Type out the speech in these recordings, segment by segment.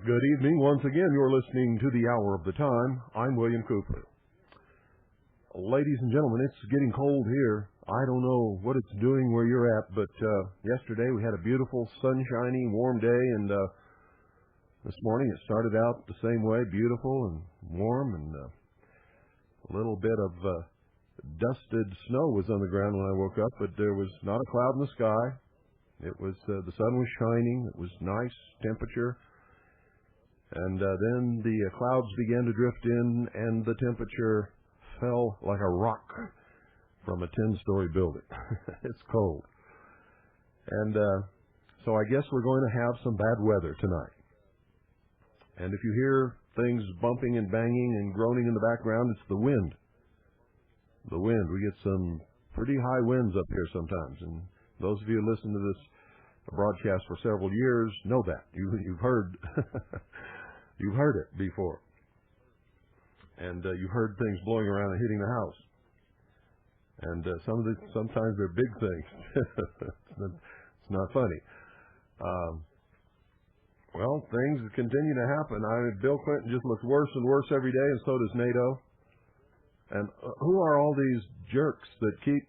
Good evening. Once again, you're listening to the Hour of the Time. I'm William Cooper. Ladies and gentlemen, it's getting cold here. I don't know what it's doing where you're at, but yesterday we had a beautiful, sunshiny, warm day, and this morning it started out the same way, beautiful and warm, and a little bit of dusted snow was on the ground when I woke up, but there was not a cloud in the sky. It was the sun was shining. It was nice temperature. And then the clouds began to drift in, and the temperature fell like a rock from a 10-story building. It's cold. And so I guess we're going to have some bad weather tonight. And if you hear things bumping and banging and groaning in the background, it's the wind. The wind. We get some pretty high winds up here sometimes. And those of you who listen to this broadcast for several years know that. You've heard... You've heard it before. And you've heard things blowing around and hitting the house. And sometimes they're big things. It's not funny. Well, things continue to happen. Bill Clinton just looks worse and worse every day, and so does NATO. And who are all these jerks that keep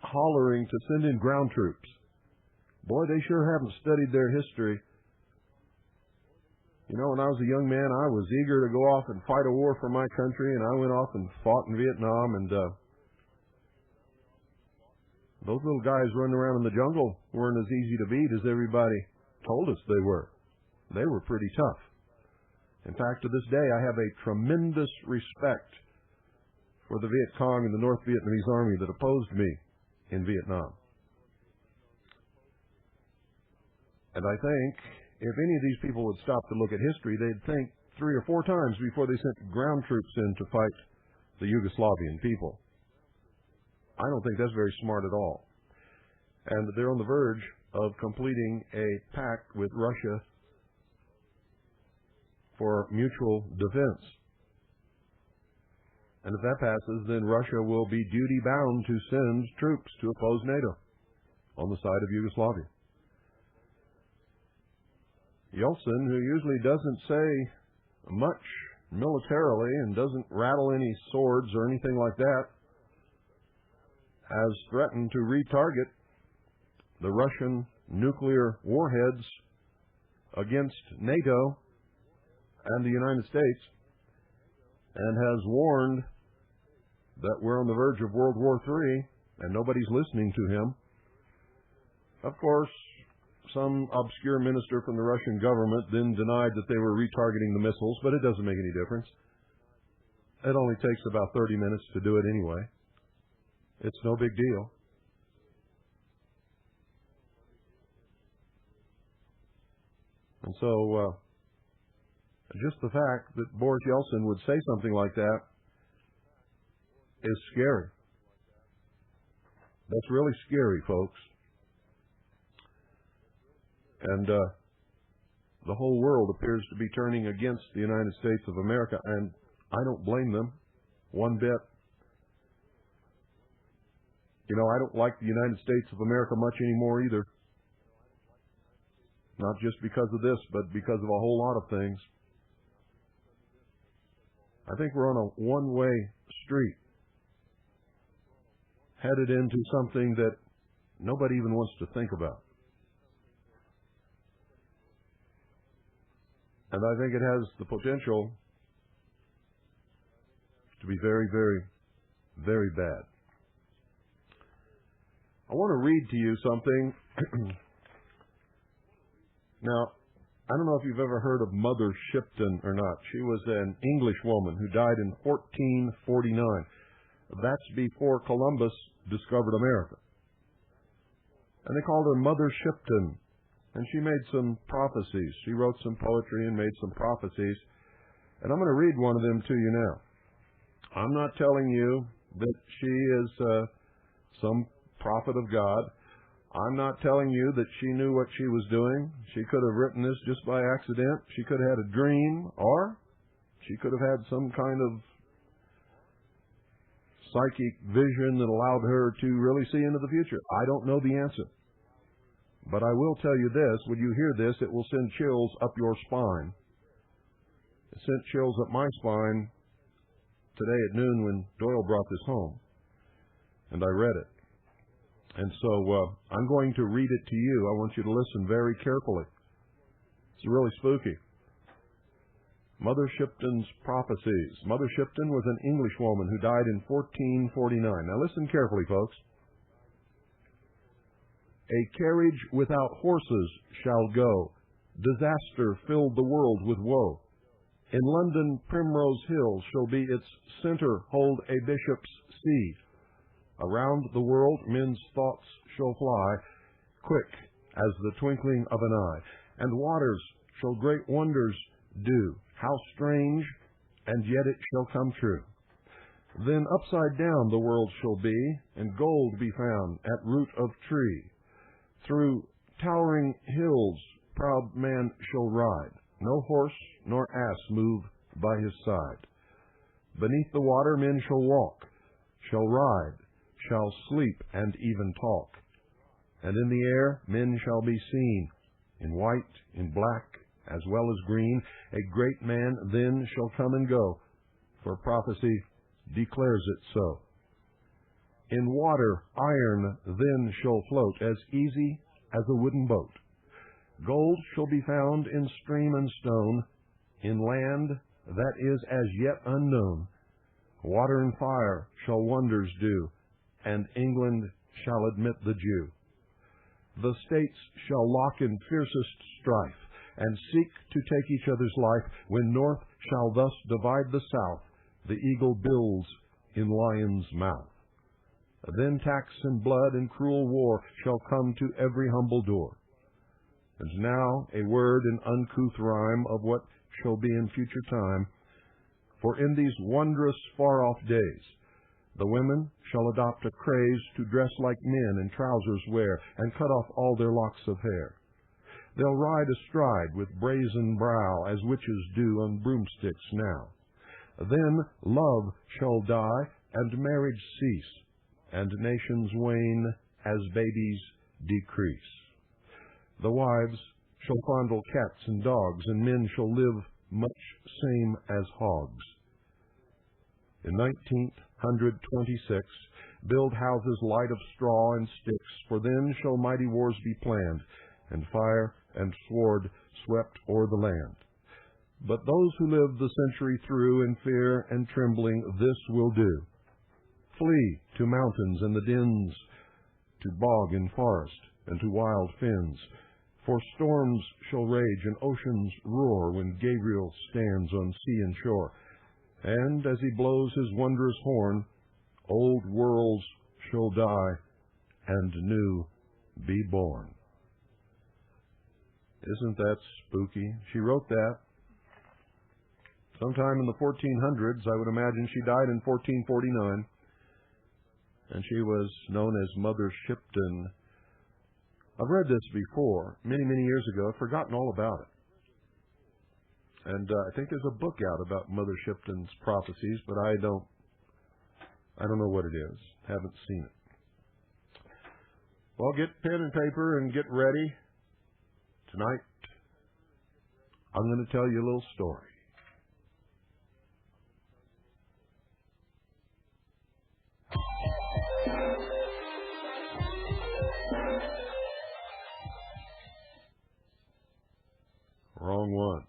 hollering to send in ground troops? Boy, they sure haven't studied their history. You know, when I was a young man, I was eager to go off and fight a war for my country, and I went off and fought in Vietnam, and those little guys running around in the jungle weren't as easy to beat as everybody told us they were. They were pretty tough. In fact, to this day, I have a tremendous respect for the Viet Cong and the North Vietnamese Army that opposed me in Vietnam. And I think if any of these people would stop to look at history, they'd think 3 or 4 times before they sent ground troops in to fight the Yugoslavian people. I don't think that's very smart at all. And they're on the verge of completing a pact with Russia for mutual defense. And if that passes, then Russia will be duty-bound to send troops to oppose NATO on the side of Yugoslavia. Yeltsin, who usually doesn't say much militarily and doesn't rattle any swords or anything like that, has threatened to retarget the Russian nuclear warheads against NATO and the United States, and has warned that we're on the verge of World War III, and nobody's listening to him. Of course, some obscure minister from the Russian government then denied that they were retargeting the missiles, but it doesn't make any difference. It only takes about 30 minutes to do it anyway. It's no big deal. And so, just the fact that Boris Yeltsin would say something like that is scary. That's really scary, folks. And the whole world appears to be turning against the United States of America, and I don't blame them one bit. You know, I don't like the United States of America much anymore either. Not just because of this, but because of a whole lot of things. I think we're on a one-way street, headed into something that nobody even wants to think about. And I think it has the potential to be very, very, very bad. I want to read to you something. Now, I don't know if you've ever heard of Mother Shipton or not. She was an English woman who died in 1449. That's before Columbus discovered America. And they called her Mother Shipton. And she made some prophecies. She wrote some poetry and made some prophecies. And I'm going to read one of them to you now. I'm not telling you that she is some prophet of God. I'm not telling you that she knew what she was doing. She could have written this just by accident. She could have had a dream, or she could have had some kind of psychic vision that allowed her to really see into the future. I don't know the answer. But I will tell you this, when you hear this, it will send chills up your spine. It sent chills up my spine today at noon when Doyle brought this home. And I read it. And so I'm going to read it to you. I want you to listen very carefully. It's really spooky. Mother Shipton's prophecies. Mother Shipton was an English woman who died in 1449. Now listen carefully, folks. A carriage without horses shall go. Disaster filled the world with woe. In London, Primrose Hill shall be its center, hold a bishop's see. Around the world men's thoughts shall fly, quick as the twinkling of an eye. And waters shall great wonders do. How strange, and yet it shall come true. Then upside down the world shall be, and gold be found at root of tree. Through towering hills proud man shall ride. No horse nor ass move by his side. Beneath the water men shall walk, shall ride, shall sleep, and even talk. And in the air men shall be seen, in white, in black, as well as green. A great man then shall come and go, for prophecy declares it so. In water iron then shall float, as easy as a wooden boat. Gold shall be found in stream and stone, in land that is as yet unknown. Water and fire shall wonders do, and England shall admit the Jew. The states shall lock in fiercest strife, and seek to take each other's life, when north shall thus divide the south, the eagle builds in lion's mouth. Then tax and blood and cruel war shall come to every humble door. And now a word in uncouth rhyme of what shall be in future time. For in these wondrous far-off days, the women shall adopt a craze to dress like men and trousers wear, and cut off all their locks of hair. They'll ride astride with brazen brow, as witches do on broomsticks now. Then love shall die, and marriage cease, and nations wane as babies decrease. The wives shall fondle cats and dogs, and men shall live much same as hogs. In 1926, build houses light of straw and sticks, for then shall mighty wars be planned, and fire and sword swept o'er the land. But those who live the century through in fear and trembling this will do. Flee to mountains and the dens, to bog and forest, and to wild fens. For storms shall rage and oceans roar when Gabriel stands on sea and shore. And as he blows his wondrous horn, old worlds shall die and new be born. Isn't that spooky? She wrote that sometime in the 1400s. I would imagine she died in 1449. And she was known as Mother Shipton. I've read this before, many, many years ago. I've forgotten all about it. And I think there's a book out about Mother Shipton's prophecies, but I don't know what it is. Haven't seen it. Well, get pen and paper and get ready. Tonight, I'm going to tell you a little story. Wrong one.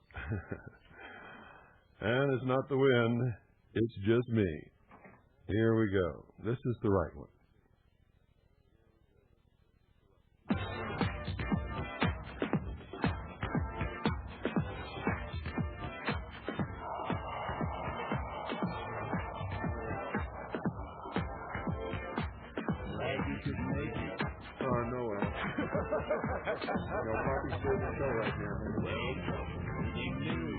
And it's not the wind, it's just me. Here we go. This is the right one. doing the show right now.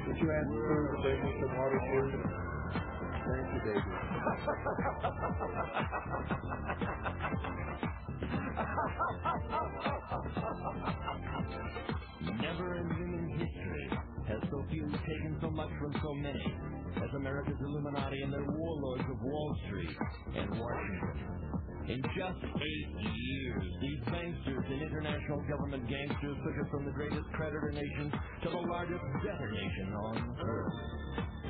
Would you ask Sue to bring me some water, please? Thank you, baby. Never in human history has so few taken so much from so many as America's Illuminati and their warlords of Wall Street and Washington. In just 8 years, these banksters and international government gangsters took us from the greatest creditor nation to the largest debtor nation on earth.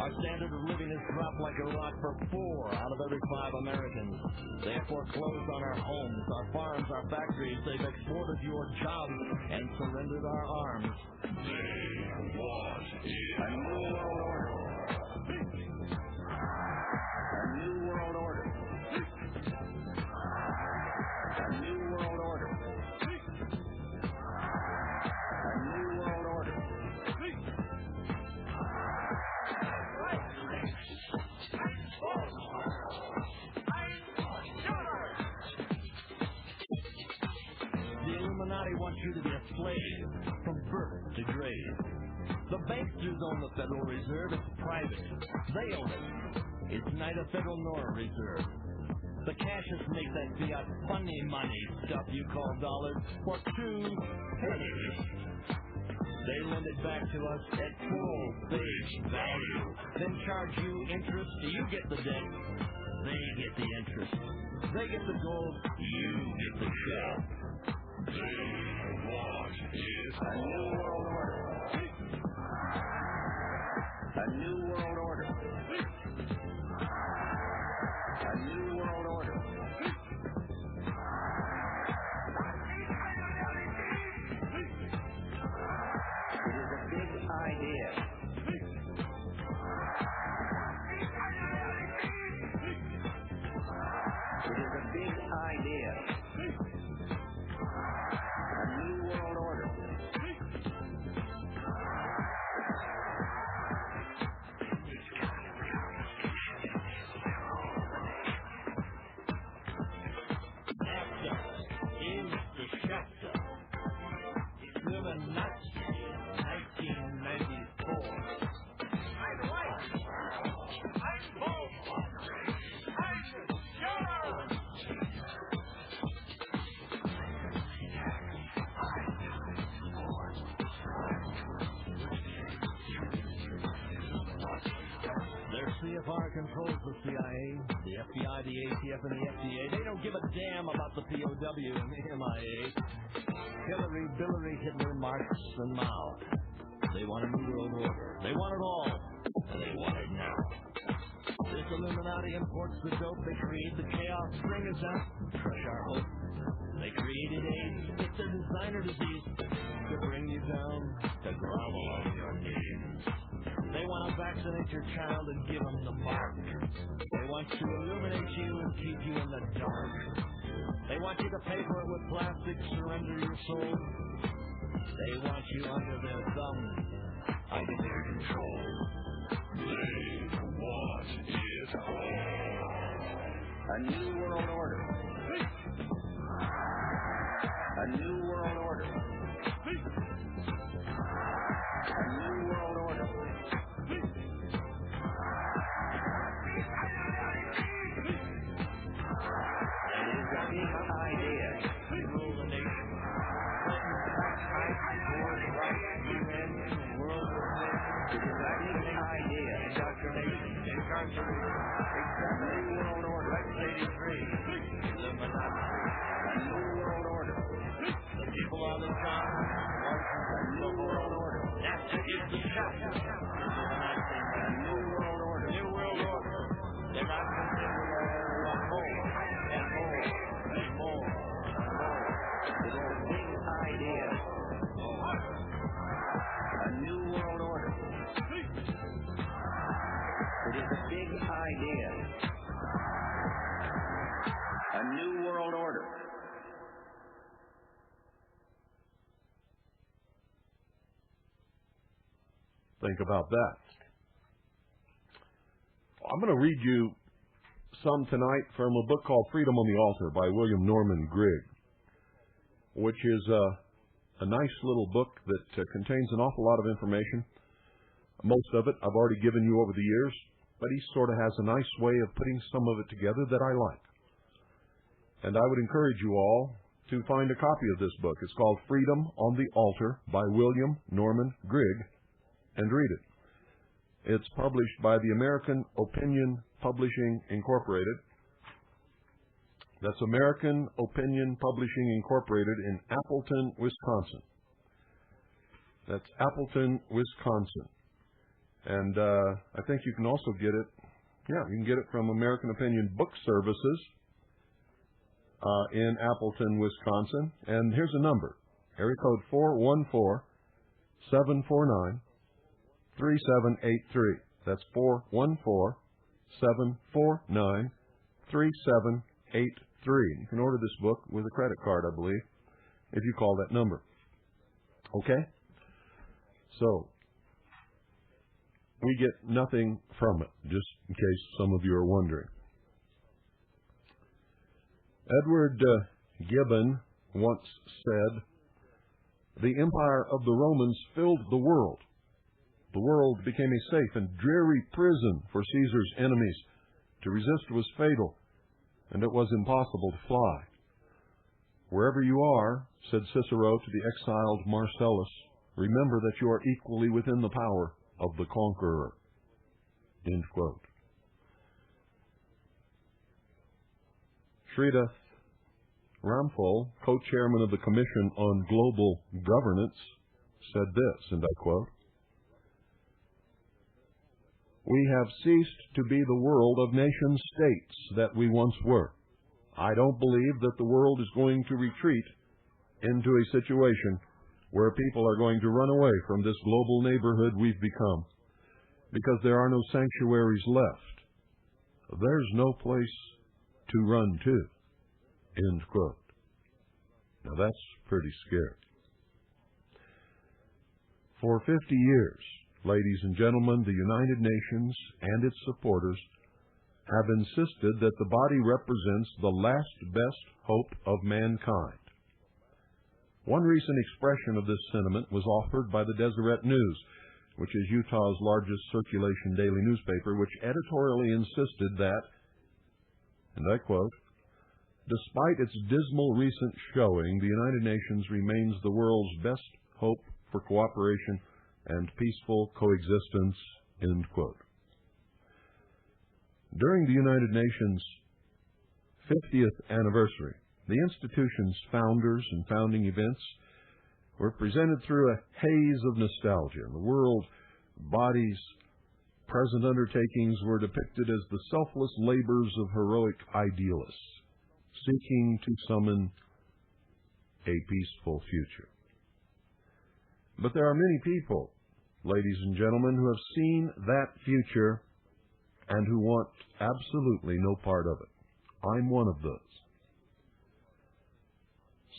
Our standard of living has dropped like a rock for 4 out of every 5 Americans. They have foreclosed on our homes, our farms, our factories. They've exported your jobs and surrendered our arms. They want it. A new world order. A new world order. A new world order. A new world order. The Illuminati wants you to be a slave from birth to grave. The banksters own the Federal Reserve. It's private. They own it. It's neither federal nor a reserve. The cashiers make that fiat funny money stuff you call dollars for 2 pennies. They lend it back to us at full face value, then charge you interest. You get the debt. They get the interest. They get the gold. You get the shell. They want it. A new world order. A new world order. A new world order. It is a big idea. It is a big idea. A new world order. CFR controls the CIA, the FBI, the ATF, and the FDA. They don't give a damn about the POW and the MIA. Hillary, Billary, Hitler, Marx, and Mao. They want a new world order. They want it all. And they want it now. This Illuminati imports the dope. They create the chaos. Bring us out. Crush our hope. They created AIDS. It's a designer disease to bring you down, to grovel on your knees. They want to vaccinate your child and give them the mark. They want to illuminate you and keep you in the dark. They want you to pay for it with plastic, surrender your soul. They want you under their thumb, under their control. They want it all. A new world order. A new world order. A new world order. Think about that. I'm going to read you some tonight from a book called Freedom on the Altar by William Norman Grigg, which is a nice little book that contains an awful lot of information. Most of it I've already given you over the years, but he sort of has a nice way of putting some of it together that I like. And I would encourage you all to find a copy of this book. It's called Freedom on the Altar by William Norman Grigg, and read it. It's published by the American Opinion Publishing Incorporated. That's American Opinion Publishing Incorporated in Appleton, Wisconsin. That's Appleton, Wisconsin. And I think you can also get it, you can get it from American Opinion Book Services in Appleton, Wisconsin. And here's a number, area code 414-749-3783. That's 414-749-3783. You can order this book with a credit card, I believe, if you call that number. Okay? So, we get nothing from it, just in case some of you are wondering. Edward Gibbon once said, "The empire of the Romans filled the world. The world became a safe and dreary prison for Caesar's enemies. To resist was fatal, and it was impossible to fly. Wherever you are," said Cicero to the exiled Marcellus, "remember that you are equally within the power of the conqueror." End quote. Sridhar Ramphal, co-chairman of the Commission on Global Governance, said this, and I quote, "We have ceased to be the world of nation-states that we once were. I don't believe that the world is going to retreat into a situation where people are going to run away from this global neighborhood we've become, because there are no sanctuaries left. There's no place to run to." End quote. Now that's pretty scary. For 50 years, ladies and gentlemen, the United Nations and its supporters have insisted that the body represents the last best hope of mankind. One recent expression of this sentiment was offered by the Deseret News, which is Utah's largest circulation daily newspaper, which editorially insisted that, and I quote, "Despite its dismal recent showing, the United Nations remains the world's best hope for cooperation and peaceful coexistence." End quote. During the United Nations' 50th anniversary, the institution's founders and founding events were presented through a haze of nostalgia. The world body's present undertakings were depicted as the selfless labors of heroic idealists seeking to summon a peaceful future. But there are many people, ladies and gentlemen, who have seen that future and who want absolutely no part of it. I'm one of those.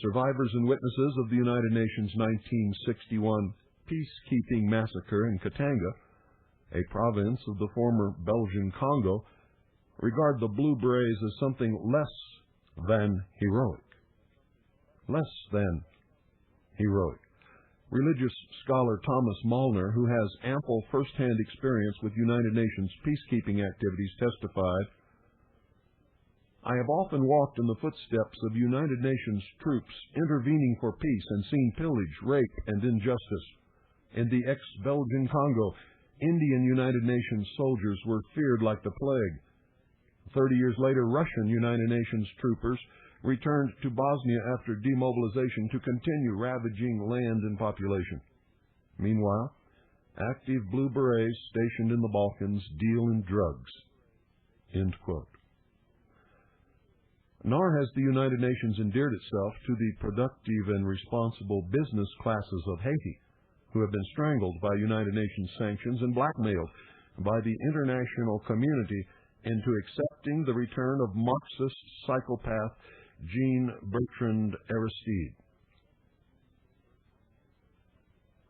Survivors and witnesses of the United Nations' 1961 peacekeeping massacre in Katanga, a province of the former Belgian Congo, regard the Blue Berets as something less than heroic. Less than heroic. Religious scholar Thomas Malner, who has ample first-hand experience with United Nations peacekeeping activities, testified, "I have often walked in the footsteps of United Nations troops intervening for peace and seen pillage, rape, and injustice. In the ex-Belgian Congo, Indian United Nations soldiers were feared like the plague. 30 years later, Russian United Nations troopers returned to Bosnia after demobilization to continue ravaging land and population. Meanwhile, active Blue Berets stationed in the Balkans deal in drugs." End quote. Nor has the United Nations endeared itself to the productive and responsible business classes of Haiti, who have been strangled by United Nations sanctions and blackmailed by the international community into accepting the return of Marxist psychopath Jean-Bertrand Aristide.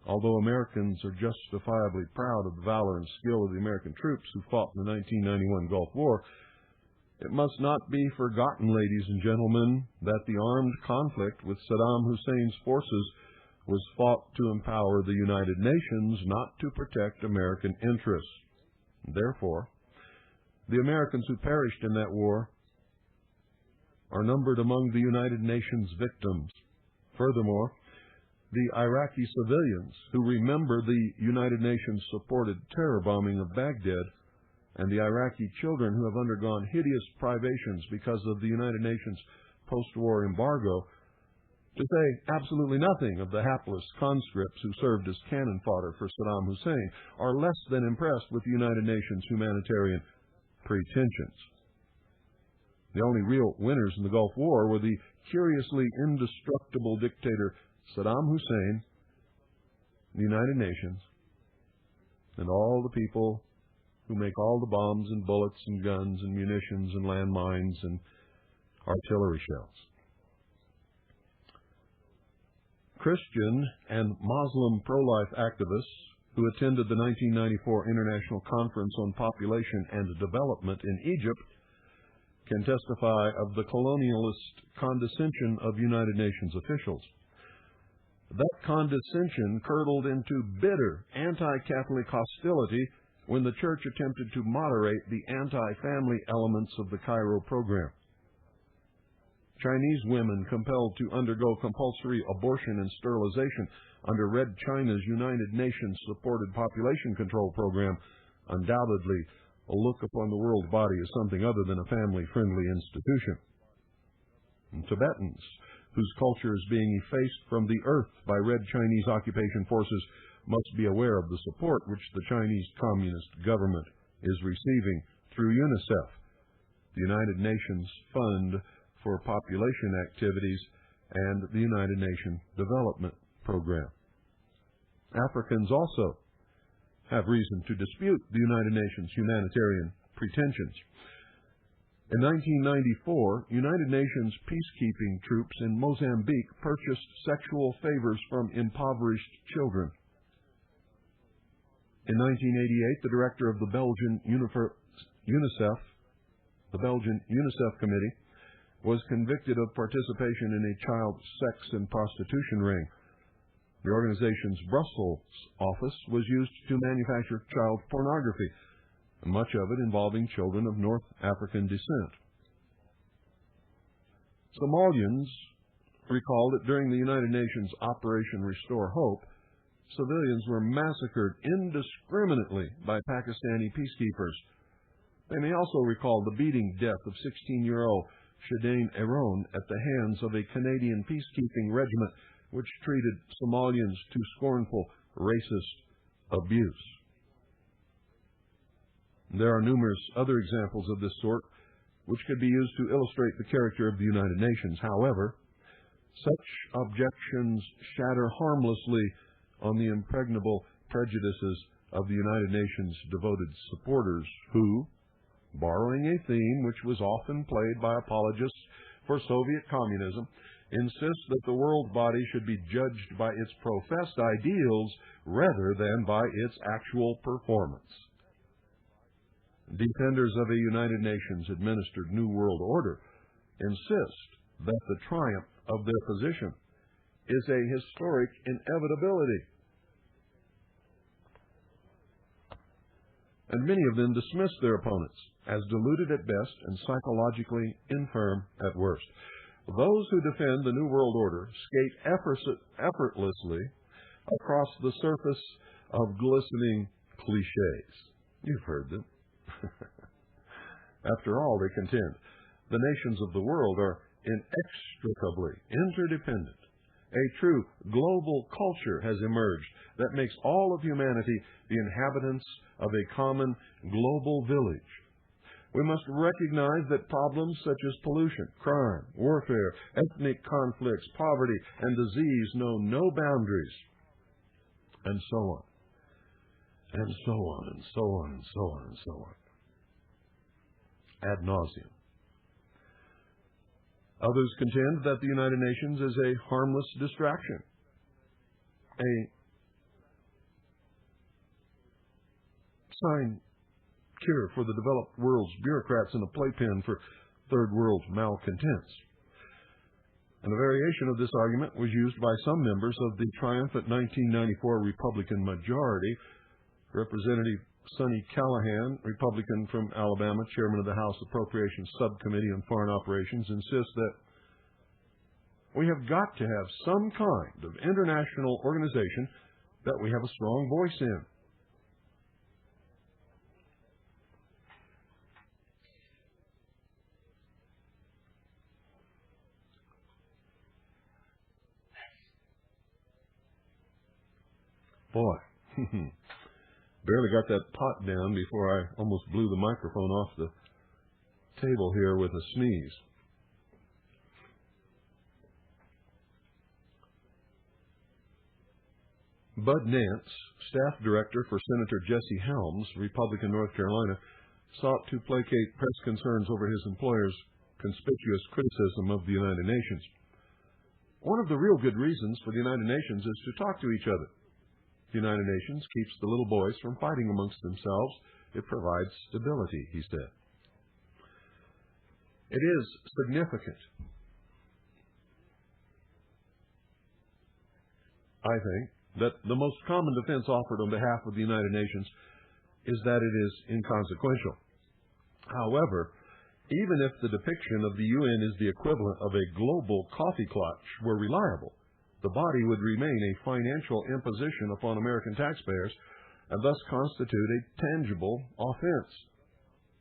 Although Americans are justifiably proud of the valor and skill of the American troops who fought in the 1991 Gulf War, it must not be forgotten, ladies and gentlemen, that the armed conflict with Saddam Hussein's forces was fought to empower the United Nations, not to protect American interests. Therefore, the Americans who perished in that war are numbered among the United Nations victims. Furthermore, the Iraqi civilians who remember the United Nations-supported terror bombing of Baghdad and the Iraqi children who have undergone hideous privations because of the United Nations post-war embargo, to say absolutely nothing of the hapless conscripts who served as cannon fodder for Saddam Hussein, are less than impressed with the United Nations humanitarian pretensions. The only real winners in the Gulf War were the curiously indestructible dictator Saddam Hussein, the United Nations, and all the people who make all the bombs and bullets and guns and munitions and landmines and artillery shells. Christian and Muslim pro-life activists who attended the 1994 International Conference on Population and Development in Egypt can testify of the colonialist condescension of United Nations officials. That condescension curdled into bitter anti-Catholic hostility when the Church attempted to moderate the anti-family elements of the Cairo program. Chinese women compelled to undergo compulsory abortion and sterilization under Red China's United Nations-supported population control program undoubtedly look upon the world body as something other than a family-friendly institution. And Tibetans, whose culture is being effaced from the earth by Red Chinese occupation forces, must be aware of the support which the Chinese Communist government is receiving through UNICEF, the United Nations Fund for Population Activities, and the United Nations Development Program. Africans also have reason to dispute the United Nations humanitarian pretensions. In 1994, United Nations peacekeeping troops in Mozambique purchased sexual favors from impoverished children. In 1988, the director of the Belgian UNICEF Committee, was convicted of participation in a child sex and prostitution ring. The organization's Brussels office was used to manufacture child pornography, much of it involving children of North African descent. Somalians recall that during the United Nations Operation Restore Hope, civilians were massacred indiscriminately by Pakistani peacekeepers. They may also recall the beating death of 16-year-old Shadain Aaron at the hands of a Canadian peacekeeping regiment which treated Somalians to scornful, racist abuse. There are numerous other examples of this sort which could be used to illustrate the character of the United Nations. However, such objections shatter harmlessly on the impregnable prejudices of the United Nations' devoted supporters who, borrowing a theme which was often played by apologists for Soviet communism, insist that the world body should be judged by its professed ideals rather than by its actual performance. Defenders of a United Nations-administered New World Order insist that the triumph of their position is a historic inevitability. And many of them dismiss their opponents as deluded at best and psychologically infirm at worst. Those who defend the New World Order skate effortlessly across the surface of glistening cliches. You've heard them. After all, they contend, the nations of the world are inextricably interdependent. A true global culture has emerged that makes all of humanity the inhabitants of a common global village. We must recognize that problems such as pollution, crime, warfare, ethnic conflicts, poverty, and disease know no boundaries, and so on, and so on, and so on, and so on, and so on, ad nauseum. Others contend that the United Nations is a harmless distraction, a sign cure for the developed world's bureaucrats and a playpen for third world malcontents. And a variation of this argument was used by some members of the triumphant 1994 Republican majority. Representative Sonny Callahan, Republican from Alabama, chairman of the House Appropriations Subcommittee on Foreign Operations, insists that we have got to have some kind of international organization that we have a strong voice in. Boy, barely got that pot down before I almost blew the microphone off the table here with a sneeze. Bud Nance, staff director for Senator Jesse Helms, Republican, North Carolina, sought to placate press concerns over his employer's conspicuous criticism of the United Nations. One of the real good reasons for the United Nations is to talk to each other. The United Nations keeps the little boys from fighting amongst themselves. It provides stability, he said. It is significant, I think, that the most common defense offered on behalf of the United Nations is that it is inconsequential. However, even if the depiction of the UN is the equivalent of a global coffee clutch were reliable, the body would remain a financial imposition upon American taxpayers and thus constitute a tangible offense.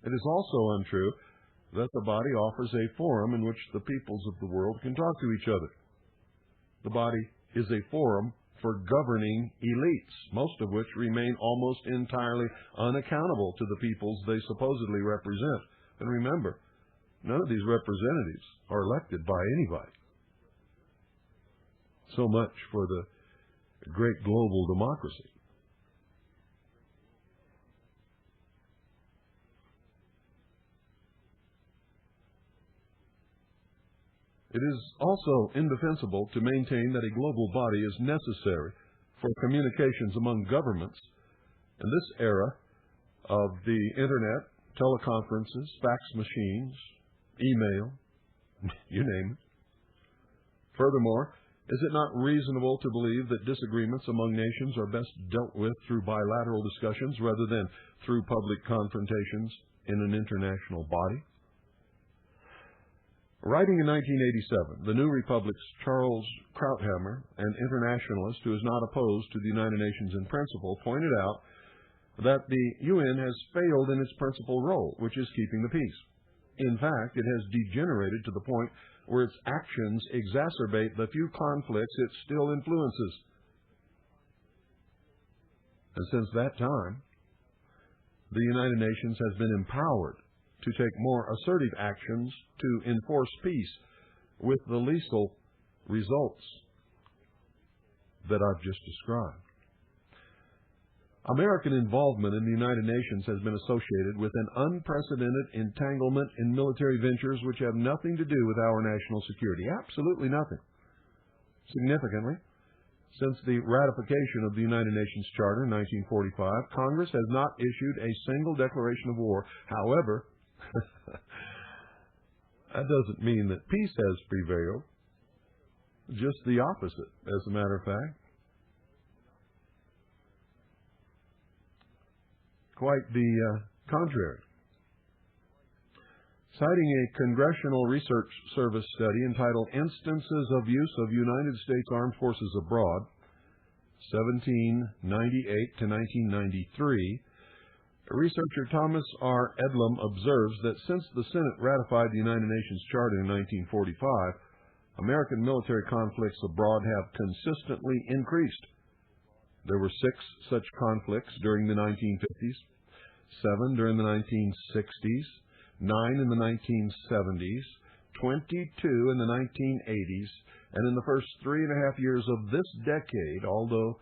It is also untrue that the body offers a forum in which the peoples of the world can talk to each other. The body is a forum for governing elites, most of which remain almost entirely unaccountable to the peoples they supposedly represent. And remember, none of these representatives are elected by anybody. So much for the great global democracy. It is also indefensible to maintain that a global body is necessary for communications among governments in this era of the Internet, teleconferences, fax machines, email, you name it. Furthermore, is it not reasonable to believe that disagreements among nations are best dealt with through bilateral discussions rather than through public confrontations in an international body? Writing in 1987, the New Republic's Charles Krauthammer, an internationalist who is not opposed to the United Nations in principle, pointed out that the UN has failed in its principal role, which is keeping the peace. In fact, it has degenerated to the point where its actions exacerbate the few conflicts it still influences. And since that time, the United Nations has been empowered to take more assertive actions to enforce peace with the lethal results that I've just described. American involvement in the United Nations has been associated with an unprecedented entanglement in military ventures which have nothing to do with our national security. Absolutely nothing. Significantly, since the ratification of the United Nations Charter in 1945, Congress has not issued a single declaration of war. However, that doesn't mean that peace has prevailed. Just the opposite, as a matter of fact. Quite the contrary. Citing a Congressional Research Service study entitled Instances of Use of United States Armed Forces Abroad, 1798 to 1993, researcher Thomas R. Edlum observes that since the Senate ratified the United Nations Charter in 1945, American military conflicts abroad have consistently increased. There were 6 such conflicts during the 1950s, 7 during the 1960s, 9 in the 1970s, 22 in the 1980s, and in the first 3.5 years of this decade, although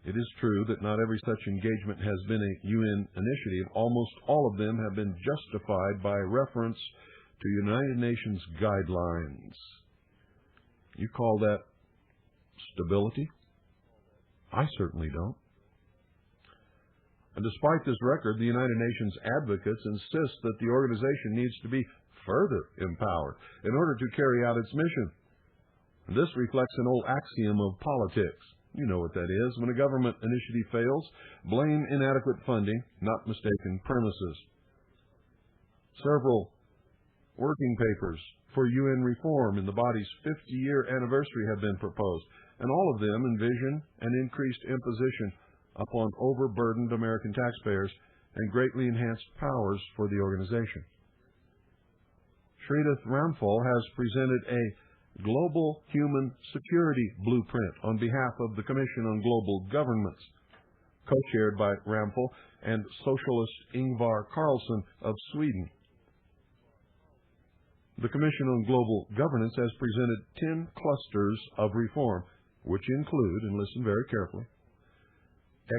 it is true that not every such engagement has been a UN initiative, almost all of them have been justified by reference to United Nations guidelines. You call that stability? I certainly don't. And despite this record, the United Nations advocates insist that the organization needs to be further empowered in order to carry out its mission. This reflects an old axiom of politics. You know what that is. When a government initiative fails, blame inadequate funding, not mistaken premises. Several working papers for UN reform in the body's 50-year anniversary have been proposed, and all of them envision an increased imposition upon overburdened American taxpayers and greatly enhanced powers for the organization. Sridhar Ramphal has presented a global human security blueprint on behalf of the Commission on Global Governments, co-chaired by Ramphal and socialist Ingvar Carlsson of Sweden. The Commission on Global Governance has presented 10 clusters of reform, which include, and listen very carefully,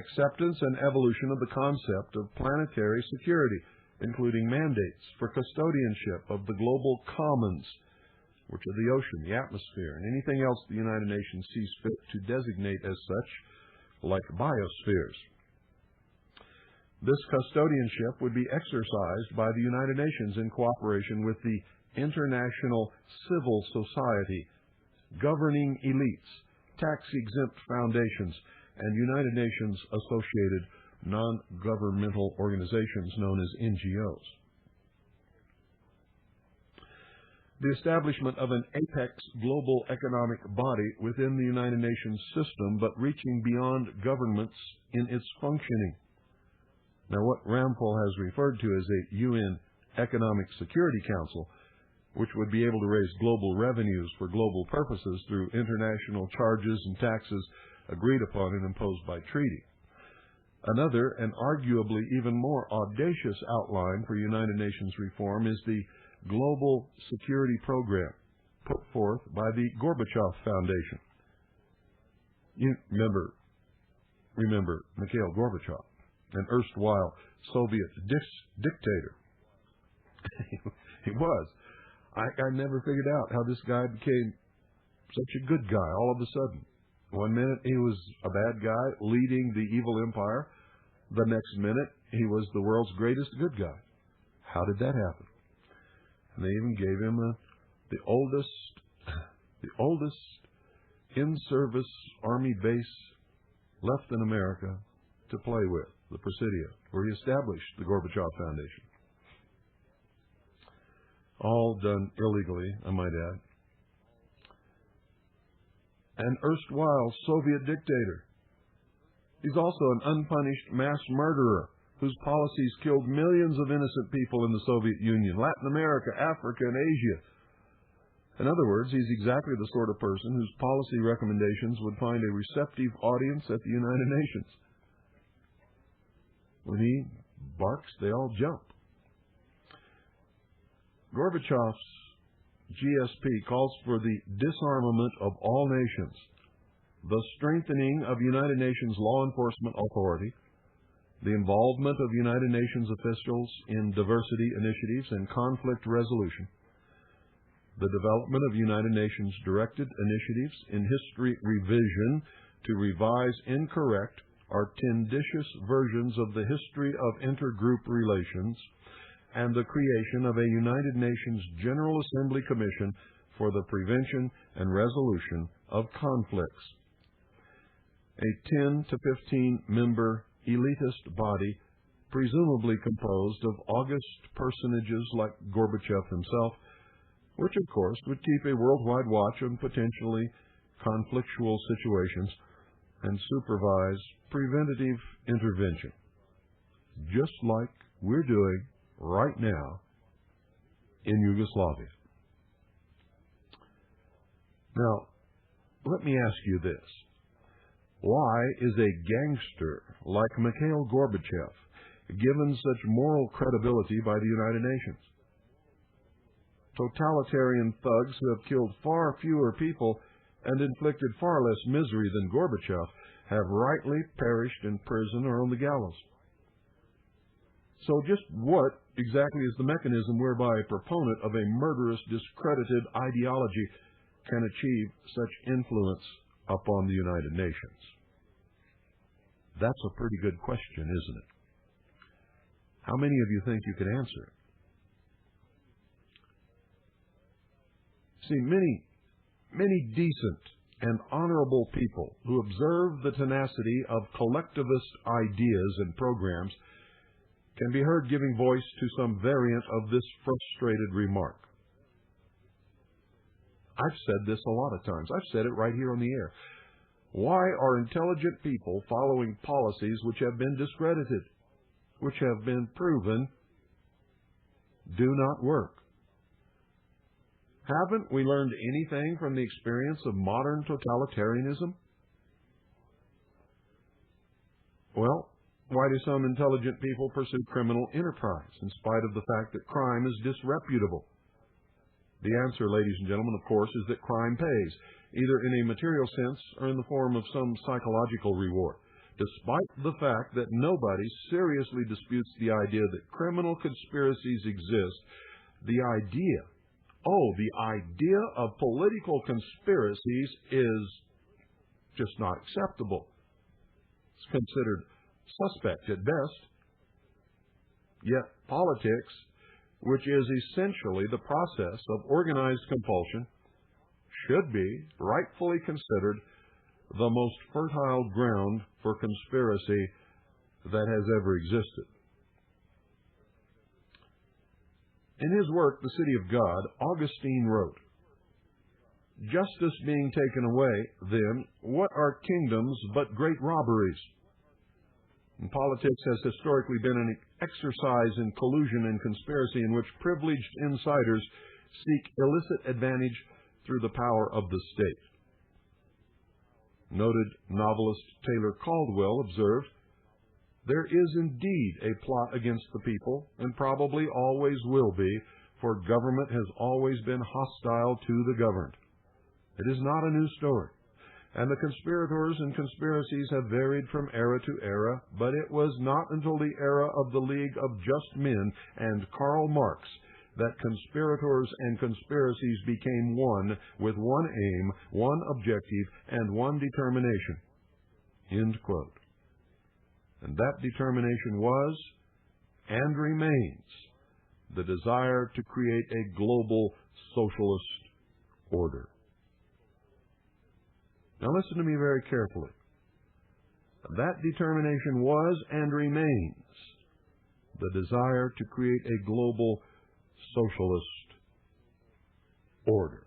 acceptance and evolution of the concept of planetary security, including mandates for custodianship of the global commons, which are the ocean, the atmosphere, and anything else the United Nations sees fit to designate as such, like biospheres. This custodianship would be exercised by the United Nations in cooperation with the international civil society, governing elites, tax-exempt foundations, and United Nations-associated non-governmental organizations known as NGOs. The establishment of an apex global economic body within the United Nations system, but reaching beyond governments in its functioning. Now, what Ramphal has referred to as a UN Economic Security Council, which would be able to raise global revenues for global purposes through international charges and taxes agreed upon and imposed by treaty. Another, and arguably even more audacious outline for United Nations reform is the Global Security Program, put forth by the Gorbachev Foundation. You remember Mikhail Gorbachev, an erstwhile Soviet dictator. He was. I never figured out how this guy became such a good guy all of a sudden. One minute he was a bad guy leading the evil empire. The next minute he was the world's greatest good guy. How did that happen? And they even gave him the oldest in-service army base left in America to play with, the Presidio, where he established the Gorbachev Foundation. All done illegally, I might add. An erstwhile Soviet dictator. He's also an unpunished mass murderer whose policies killed millions of innocent people in the Soviet Union, Latin America, Africa, and Asia. In other words, he's exactly the sort of person whose policy recommendations would find a receptive audience at the United Nations. When he barks, they all jump. Gorbachev's GSP calls for the disarmament of all nations, the strengthening of United Nations law enforcement authority, the involvement of United Nations officials in diversity initiatives and conflict resolution, the development of United Nations directed initiatives in history revision to revise incorrect or tendentious versions of the history of intergroup relations, and the creation of a United Nations General Assembly Commission for the prevention and resolution of conflicts. A 10 to 15 member elitist body, presumably composed of august personages like Gorbachev himself, which of course would keep a worldwide watch on potentially conflictual situations and supervise preventative intervention, just like we're doing right now in Yugoslavia. Now, let me ask you this. Why is a gangster like Mikhail Gorbachev given such moral credibility by the United Nations? Totalitarian thugs who have killed far fewer people and inflicted far less misery than Gorbachev have rightly perished in prison or on the gallows. So just what exactly is the mechanism whereby a proponent of a murderous, discredited ideology can achieve such influence upon the United Nations? That's a pretty good question, isn't it? How many of you think you could answer it? See, many Many decent and honorable people who observe the tenacity of collectivist ideas and programs can be heard giving voice to some variant of this frustrated remark. I've said this a lot of times. I've said it right here on the air. Why are intelligent people following policies which have been discredited, which have been proven do not work? Haven't we learned anything from the experience of modern totalitarianism? Well, why do some intelligent people pursue criminal enterprise in spite of the fact that crime is disreputable? The answer, ladies and gentlemen, of course, is that crime pays, either in a material sense or in the form of some psychological reward. Despite the fact that nobody seriously disputes the idea that criminal conspiracies exist, the idea of political conspiracies is just not acceptable. It's considered suspect at best. Yet politics, which is essentially the process of organized compulsion, should be rightfully considered the most fertile ground for conspiracy that has ever existed. In his work, The City of God, Augustine wrote, "Justice being taken away, then, what are kingdoms but great robberies?" And politics has historically been an exercise in collusion and conspiracy in which privileged insiders seek illicit advantage through the power of the state. Noted novelist Taylor Caldwell observed, "There is indeed a plot against the people, and probably always will be, for government has always been hostile to the governed. It is not a new story, and the conspirators and conspiracies have varied from era to era, but it was not until the era of the League of Just Men and Karl Marx that conspirators and conspiracies became one, with one aim, one objective, and one determination." End quote. And that determination was, and remains, the desire to create a global socialist order. Now listen to me very carefully. That determination was and remains the desire to create a global socialist order.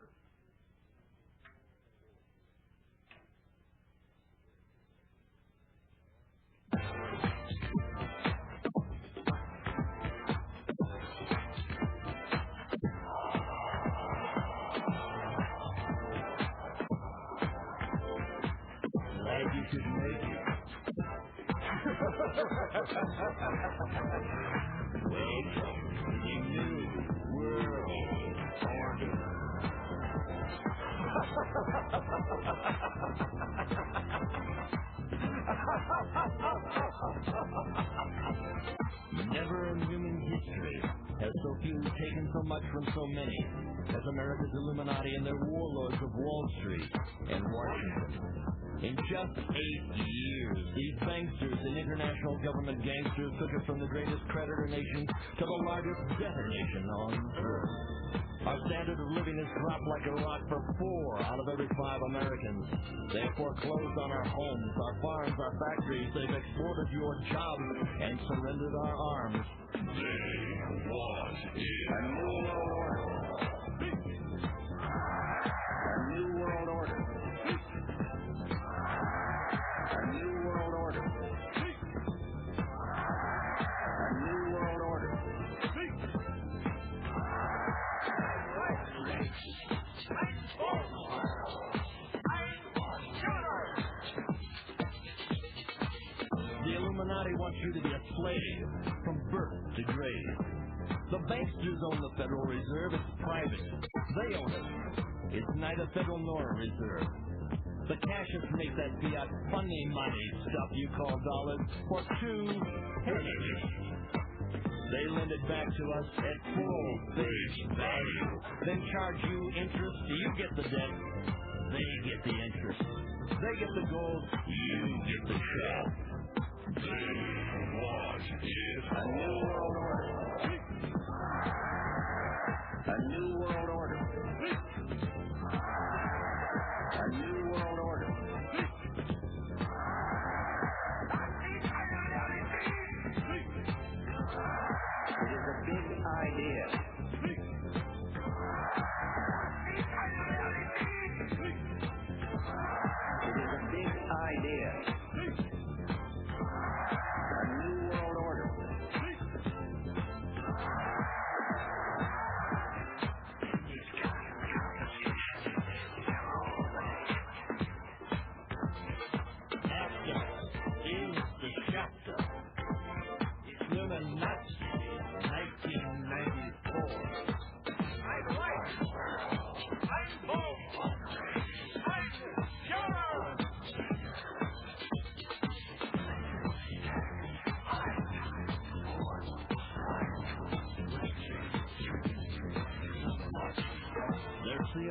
Glad you could make it. Welcome to the new world order. Never in human history has so few taken so much from so many as America's Illuminati and their warlords of Wall Street and Washington. In just 8 years, these banksters and international government gangsters took us from the greatest creditor nation to the largest debtor nation on earth. Our standard of living has dropped like a rock for 4 out of every 5 Americans. They have foreclosed on our homes, our farms, our factories. They've exported your jobs and surrendered our arms. They want it. A new world order. A new world order. A new world order. A new world order. The Illuminati wants you to be a slave from birth to grave. The banksters own the Federal Reserve. It's private. They own it. It's neither federal nor a reserve. The cashiers make that fiat funny money stuff you call dollars for 2 pennies. They lend it back to us at full face value, then charge you interest. You get the debt, they get the interest. They get the gold, you get the shaft. They want it. A new world order. A new world order. A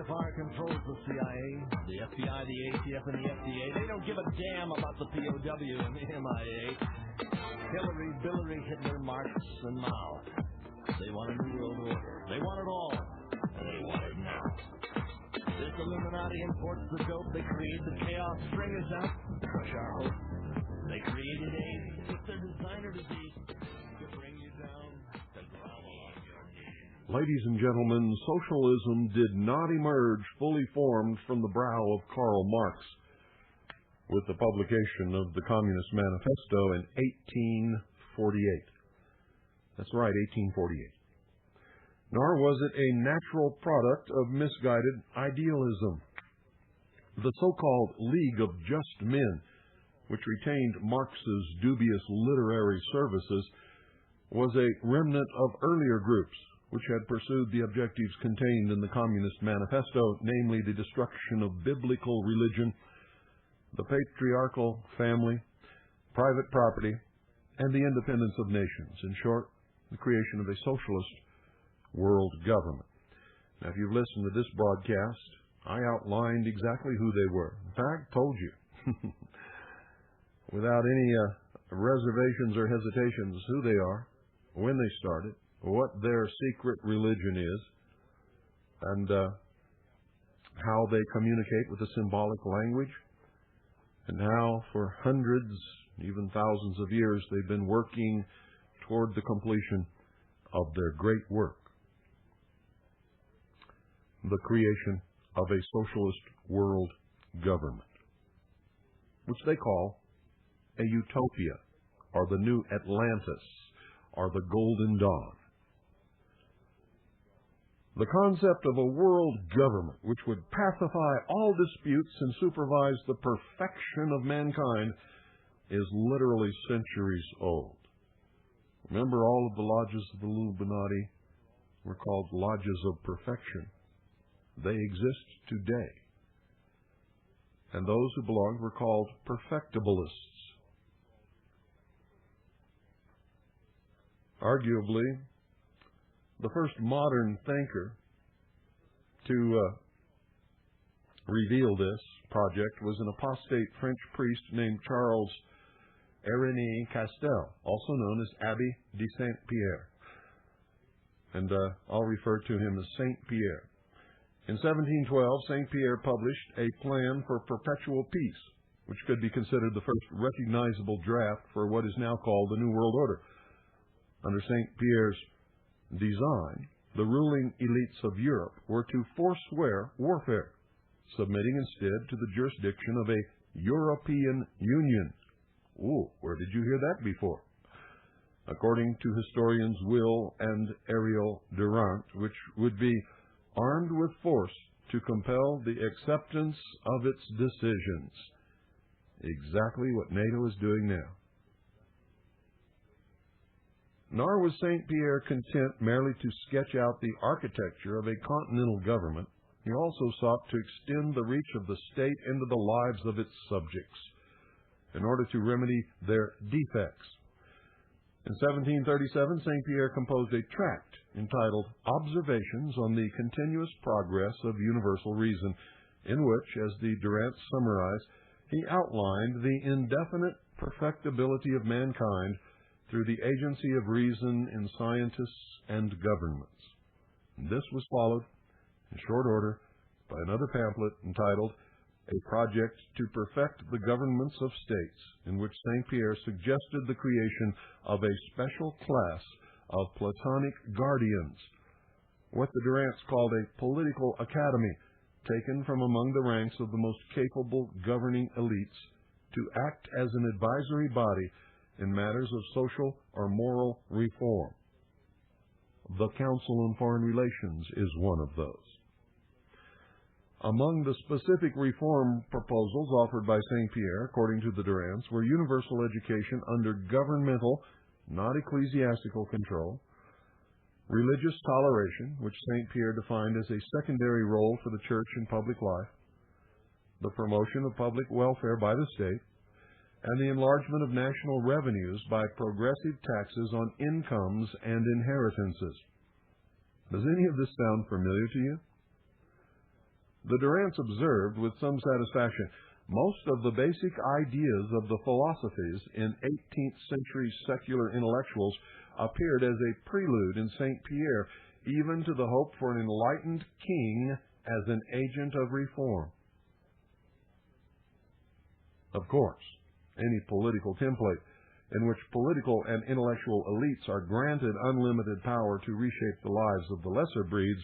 CFR controls the CIA, the FBI, the ATF, and the FDA. They don't give a damn about the POW and the MIA. Hillary, Billary, Hitler, Marx, and Mao. They want a new world order. They want it all. And they want it now. This Illuminati imports the dope. They create the chaos. String us out. Crush our hope. They created AIDS. It's their designer disease to bring you down, to grovel on your knees. Ladies and gentlemen, socialism did not emerge fully formed from the brow of Karl Marx with the publication of the Communist Manifesto in 1848. That's right, 1848. Nor was it a natural product of misguided idealism. The so-called League of Just Men, which retained Marx's dubious literary services, was a remnant of earlier groups which had pursued the objectives contained in the Communist Manifesto, namely the destruction of biblical religion, the patriarchal family, private property, and the independence of nations. In short, the creation of a socialist world government. Now, if you've listened to this broadcast, I outlined exactly who they were. In fact, told you, without any reservations or hesitations, who they are, when they started, what their secret religion is, and how they communicate with a symbolic language, and how for hundreds, even thousands of years, they've been working toward the completion of their great work, the creation of a socialist world government, which they call a utopia, or the new Atlantis, or the Golden Dawn. The concept of a world government which would pacify all disputes and supervise the perfection of mankind is literally centuries old. Remember, all of the lodges of the Illuminati were called lodges of perfection. They exist today. And those who belonged were called perfectibilists. Arguably, the first modern thinker to reveal this project was an apostate French priest named Charles Irénée Castel, also known as Abbé de Saint-Pierre. And I'll refer to him as Saint Pierre. In 1712, Saint Pierre published a plan for perpetual peace, which could be considered the first recognizable draft for what is now called the New World Order. Under Saint Pierre's design, the ruling elites of Europe were to forswear warfare, submitting instead to the jurisdiction of a European Union. Ooh, where did you hear that before? According to historians Will and Ariel Durant, which would be armed with force to compel the acceptance of its decisions. Exactly what NATO is doing now. Nor was Saint Pierre content merely to sketch out the architecture of a continental government. He also sought to extend the reach of the state into the lives of its subjects in order to remedy their defects. In 1737, Saint Pierre composed a tract entitled Observations on the Continuous Progress of Universal Reason, in which, as the Durant summarized, he outlined the indefinite perfectibility of mankind through the agency of reason in scientists and governments. This was followed, in short order, by another pamphlet entitled A Project to Perfect the Governments of States, in which Saint Pierre suggested the creation of a special class of Platonic guardians, what the Durants called a political academy, taken from among the ranks of the most capable governing elites to act as an advisory body in matters of social or moral reform. The Council on Foreign Relations is one of those. Among the specific reform proposals offered by Saint Pierre, according to the Durants, were universal education under governmental, not ecclesiastical control, religious toleration, which Saint Pierre defined as a secondary role for the church in public life, the promotion of public welfare by the state, and the enlargement of national revenues by progressive taxes on incomes and inheritances. Does any of this sound familiar to you? The Durants observed with some satisfaction, most of the basic ideas of the philosophies in 18th century secular intellectuals appeared as a prelude in St. Pierre, even to the hope for an enlightened king as an agent of reform. Of course, any political template in which political and intellectual elites are granted unlimited power to reshape the lives of the lesser breeds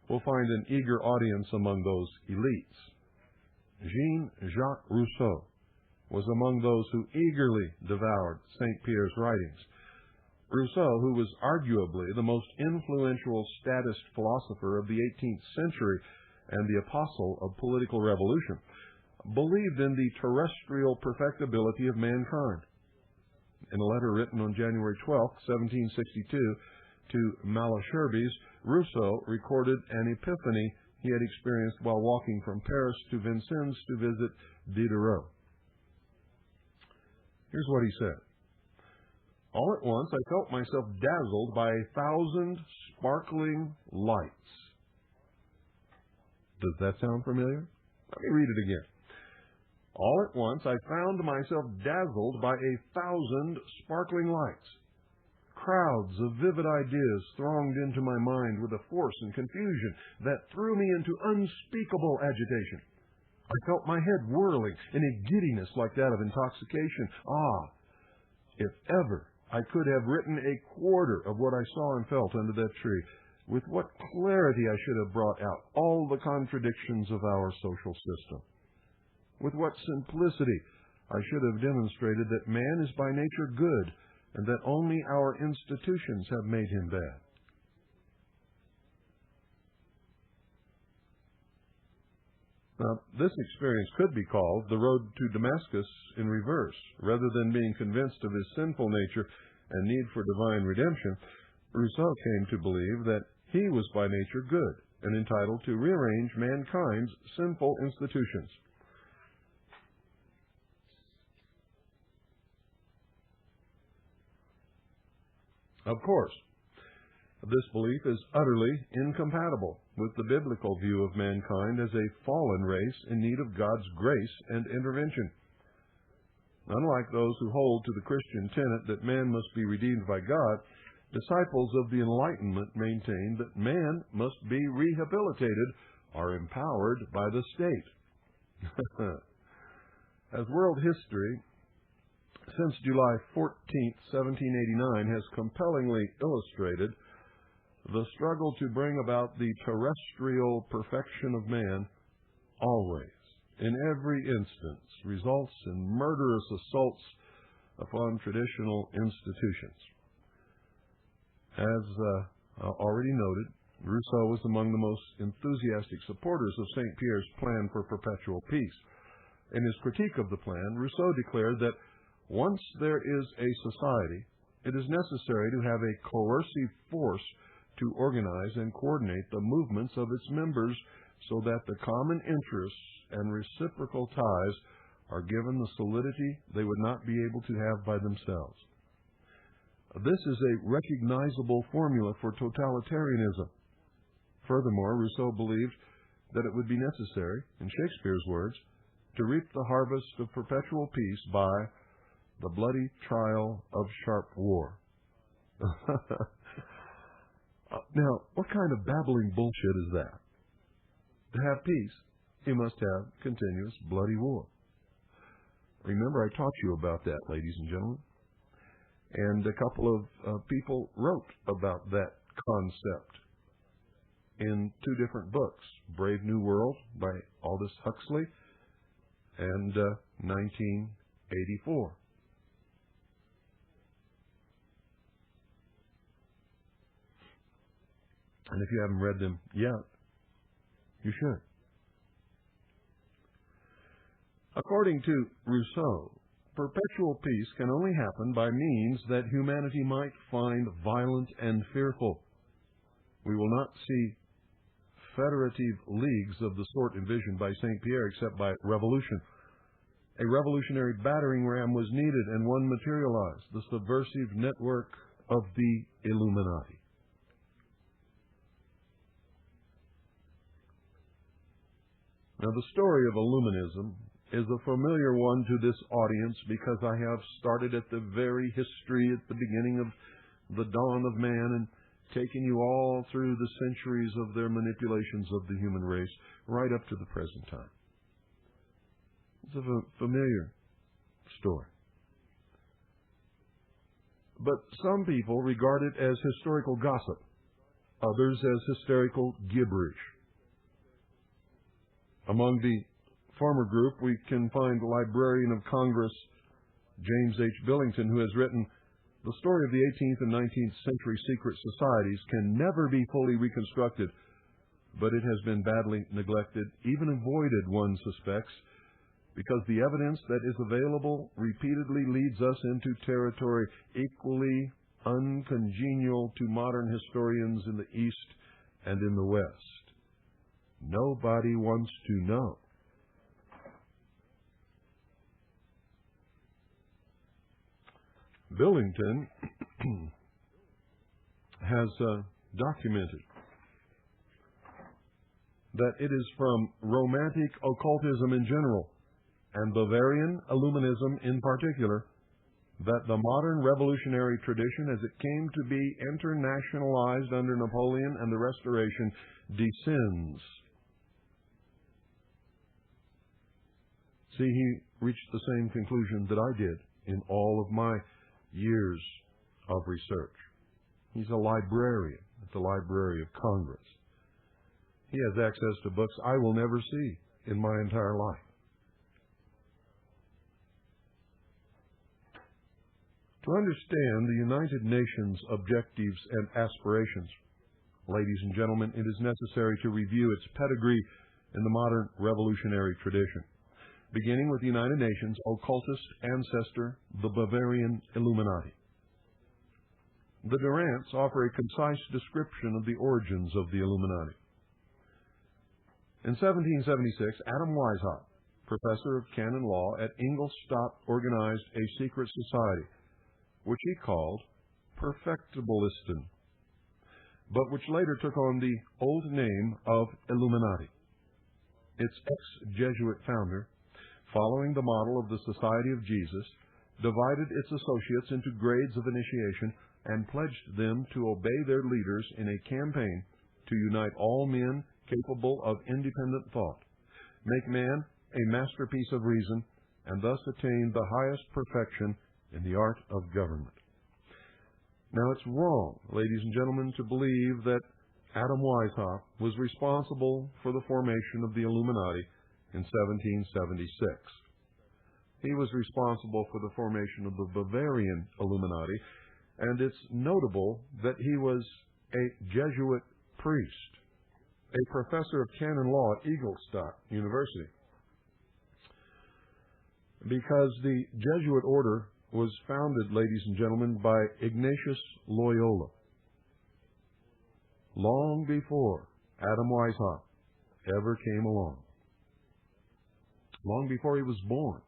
will find an eager audience among those elites. Jean-Jacques Rousseau was among those who eagerly devoured St. Pierre's writings. Rousseau, who was arguably the most influential statist philosopher of the 18th century and the apostle of political revolution, believed in the terrestrial perfectibility of mankind. In a letter written on January 12, 1762, to Malesherbes, Rousseau recorded an epiphany he had experienced while walking from Paris to Vincennes to visit Diderot. Here's what he said. All at once I felt myself dazzled by 1,000 sparkling lights. Does that sound familiar? Let me read it again. All at once I found myself dazzled by 1,000 sparkling lights. Crowds of vivid ideas thronged into my mind with a force and confusion that threw me into unspeakable agitation. I felt my head whirling in a giddiness like that of intoxication. If ever I could have written a quarter of what I saw and felt under that tree, with what clarity I should have brought out all the contradictions of our social system. With what simplicity I should have demonstrated that man is by nature good, and that only our institutions have made him bad. Now, this experience could be called the road to Damascus in reverse. Rather than being convinced of his sinful nature and need for divine redemption, Rousseau came to believe that he was by nature good and entitled to rearrange mankind's sinful institutions. Of course, this belief is utterly incompatible with the biblical view of mankind as a fallen race in need of God's grace and intervention. Unlike those who hold to the Christian tenet that man must be redeemed by God, disciples of the Enlightenment maintain that man must be rehabilitated or empowered by the state. As world history since July 14, 1789, has compellingly illustrated, the struggle to bring about the terrestrial perfection of man always, in every instance, results in murderous assaults upon traditional institutions. As already noted, Rousseau was among the most enthusiastic supporters of St. Pierre's plan for perpetual peace. In his critique of the plan, Rousseau declared that once there is a society, it is necessary to have a coercive force to organize and coordinate the movements of its members so that the common interests and reciprocal ties are given the solidity they would not be able to have by themselves. This is a recognizable formula for totalitarianism. Furthermore, Rousseau believed that it would be necessary, in Shakespeare's words, to reap the harvest of perpetual peace by the bloody trial of sharp war. Now, what kind of babbling bullshit is that? To have peace, you must have continuous bloody war. Remember, I taught you about that, ladies and gentlemen. And a couple of people wrote about that concept in two different books, Brave New World by Aldous Huxley and 1984. And if you haven't read them yet, you should. According to Rousseau, perpetual peace can only happen by means that humanity might find violent and fearful. We will not see federative leagues of the sort envisioned by St. Pierre except by revolution. A revolutionary battering ram was needed, and one materialized, the subversive network of the Illuminati. Now, the story of Illuminism is a familiar one to this audience because I have started at the very history, at the beginning of the dawn of man, and taken you all through the centuries of their manipulations of the human race, right up to the present time. It's a familiar story. But some people regard it as historical gossip, others as hysterical gibberish. Among the former group, we can find Librarian of Congress James H. Billington, who has written, "The story of the 18th and 19th century secret societies can never be fully reconstructed, but it has been badly neglected, even avoided, one suspects, because the evidence that is available repeatedly leads us into territory equally uncongenial to modern historians in the East and in the West. Nobody wants to know." Billington has documented that it is from Romantic occultism in general and Bavarian Illuminism in particular that the modern revolutionary tradition, as it came to be internationalized under Napoleon and the Restoration, descends. See, he reached the same conclusion that I did in all of my years of research. He's a librarian at the Library of Congress. He has access to books I will never see in my entire life. To understand the United Nations objectives and aspirations, ladies and gentlemen, it is necessary to review its pedigree in the modern revolutionary tradition, beginning with the United Nations occultist ancestor, the Bavarian Illuminati. The Durants offer a concise description of the origins of the Illuminati. In 1776, Adam Weishaupt, professor of canon law at Ingolstadt, organized a secret society, which he called Perfectibilisten, but which later took on the old name of Illuminati. Its ex-Jesuit founder, following the model of the Society of Jesus, divided its associates into grades of initiation and pledged them to obey their leaders in a campaign to unite all men capable of independent thought, make man a masterpiece of reason, and thus attain the highest perfection in the art of government. Now, it's wrong, ladies and gentlemen, to believe that Adam Weishaupt was responsible for the formation of the Illuminati in 1776. He was responsible for the formation of the Bavarian Illuminati, and it's notable that he was a Jesuit priest, a professor of canon law at Ingolstadt University, because the Jesuit order was founded, ladies and gentlemen, by Ignatius Loyola, long before Adam Weishaupt ever came along, long before he was born,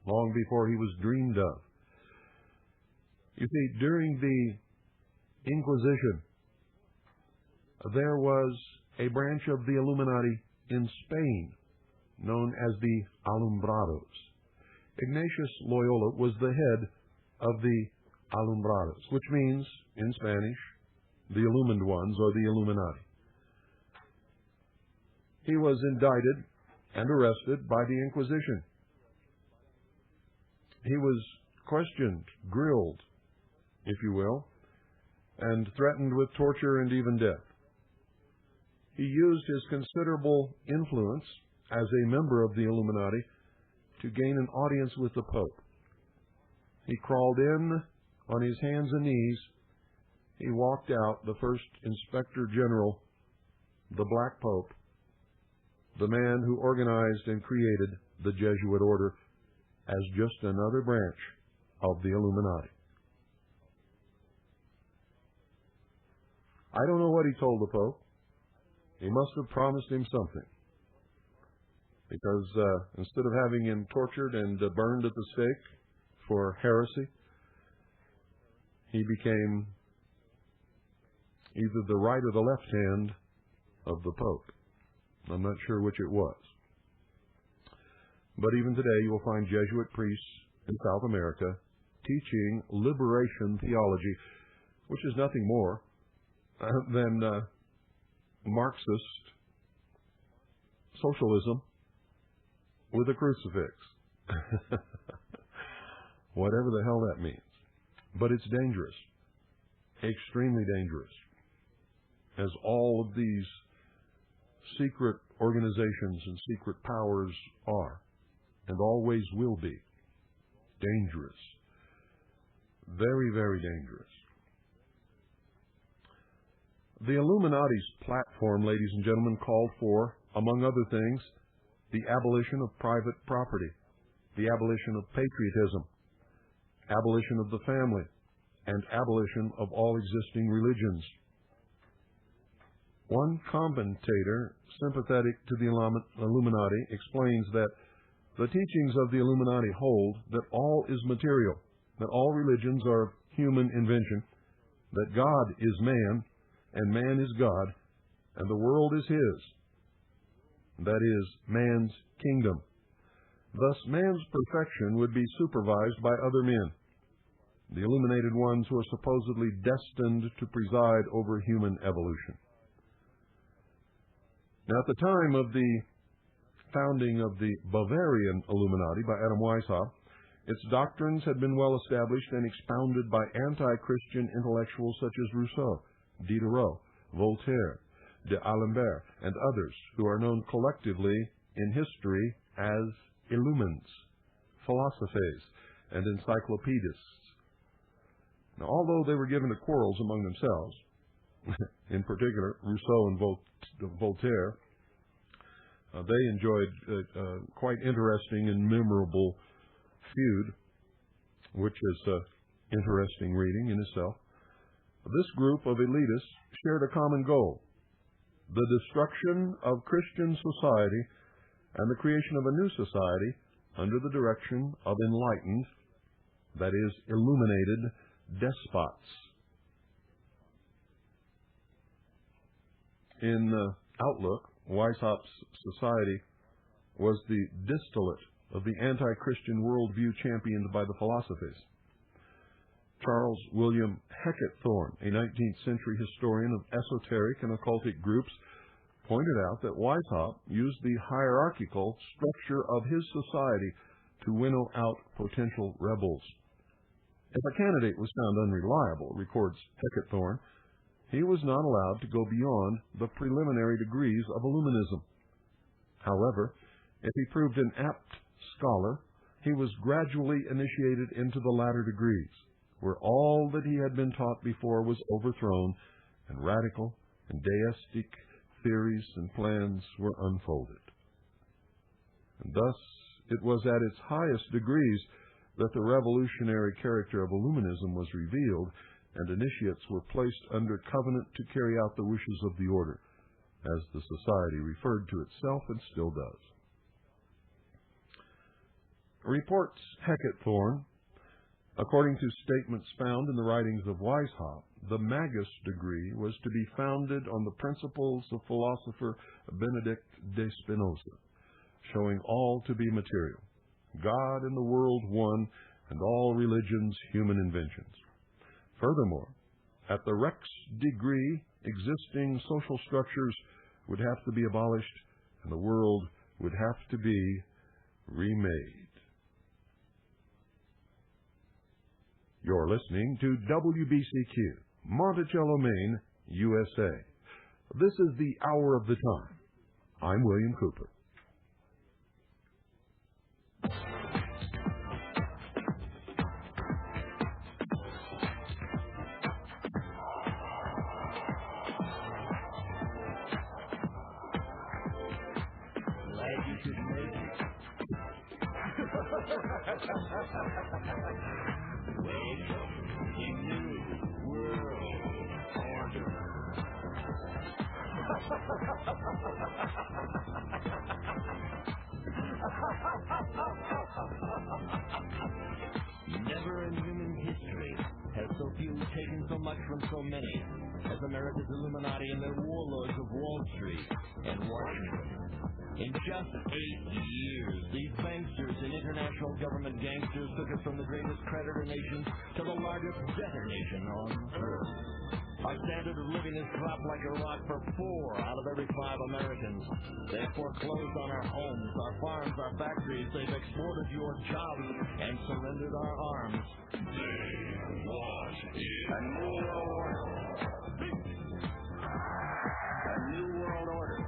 long before he was dreamed of. You see, during the Inquisition, there was a branch of the Illuminati in Spain known as the Alumbrados. Ignatius Loyola was the head of the Alumbrados, which means, in Spanish, the illumined ones, or the Illuminati. He was indicted and arrested by the Inquisition. He was questioned, grilled, if you will, and threatened with torture and even death. He used his considerable influence as a member of the Illuminati to gain an audience with the Pope. He crawled in on his hands and knees. He walked out the first Inspector General, the Black Pope, the man who organized and created the Jesuit order, as just another branch of the Illuminati. I don't know what he told the Pope. He must have promised him something, because instead of having him tortured and burned at the stake for heresy, he became either the right or the left hand of the Pope. I'm not sure which it was. But even today you will find Jesuit priests in South America teaching liberation theology, which is nothing more than Marxist socialism with a crucifix. Whatever the hell that means. But it's dangerous, extremely dangerous, as all of these secret organizations and secret powers are, and always will be. Dangerous. Very, very dangerous. The Illuminati's platform, ladies and gentlemen, called for, among other things, the abolition of private property, the abolition of patriotism, abolition of the family, and abolition of all existing religions. One commentator sympathetic to the Illuminati explains that the teachings of the Illuminati hold that all is material, that all religions are human invention, that God is man, and man is God, and the world is his. That is, man's kingdom. Thus, man's perfection would be supervised by other men, the illuminated ones who are supposedly destined to preside over human evolution. Now, at the time of the founding of the Bavarian Illuminati by Adam Weishaupt, its doctrines had been well established and expounded by anti-Christian intellectuals such as Rousseau, Diderot, Voltaire, d'Alembert, and others who are known collectively in history as illumines, philosophes, and encyclopedists. Now, although they were given to quarrels among themselves, in particular Rousseau and Voltaire, they enjoyed a quite interesting and memorable feud, which is interesting reading in itself. This group of elitists shared a common goal: the destruction of Christian society and the creation of a new society under the direction of enlightened, that is, illuminated despots. In outlook, Weishaupt's society was the distillate of the anti-Christian worldview championed by the philosophies. Charles William Heckenthorne, a 19th century historian of esoteric and occultic groups, pointed out that Weishaupt used the hierarchical structure of his society to winnow out potential rebels. If a candidate was found unreliable, records Heckenthorne, he was not allowed to go beyond the preliminary degrees of Illuminism. However, if he proved an apt scholar, he was gradually initiated into the latter degrees, where all that he had been taught before was overthrown, and radical and deistic theories and plans were unfolded. And thus, it was at its highest degrees that the revolutionary character of Illuminism was revealed, and initiates were placed under covenant to carry out the wishes of the order, as the society referred to itself and still does. Reports Heckenthorne, according to statements found in the writings of Weishaupt, the Magus degree was to be founded on the principles of philosopher Benedict de Spinoza, showing all to be material, God and the world one, and all religions human inventions. Furthermore, at the Rex degree, existing social structures would have to be abolished, and the world would have to be remade. You're listening to WBCQ, Monticello, Maine, USA. This is the Hour of the Time. I'm William Cooper. Never in human history has so few taken so much from so many as America's Illuminati and their warlords of Wall Street and Washington. In just 8 years, these banksters and international government gangsters took us from the greatest creditor nation to the largest debtor nation on earth. Our standard of living has dropped like a rock for 4 out of every 5 Americans. They've foreclosed on our homes, our farms, our factories. They've exported your jobs and surrendered our arms. They want it. A new world order. A new world order.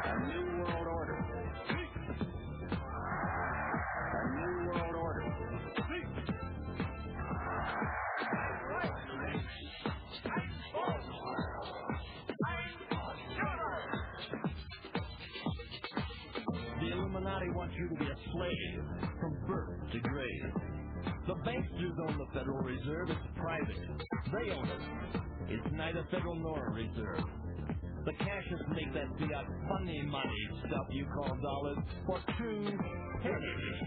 A new world order. A new world order. The Illuminati wants you to be a slave from birth to grave. The banksters own the Federal Reserve. It's private. They own it. It's neither federal nor a reserve. The cashiers make that fiat funny money stuff you call dollars for 2 pennies.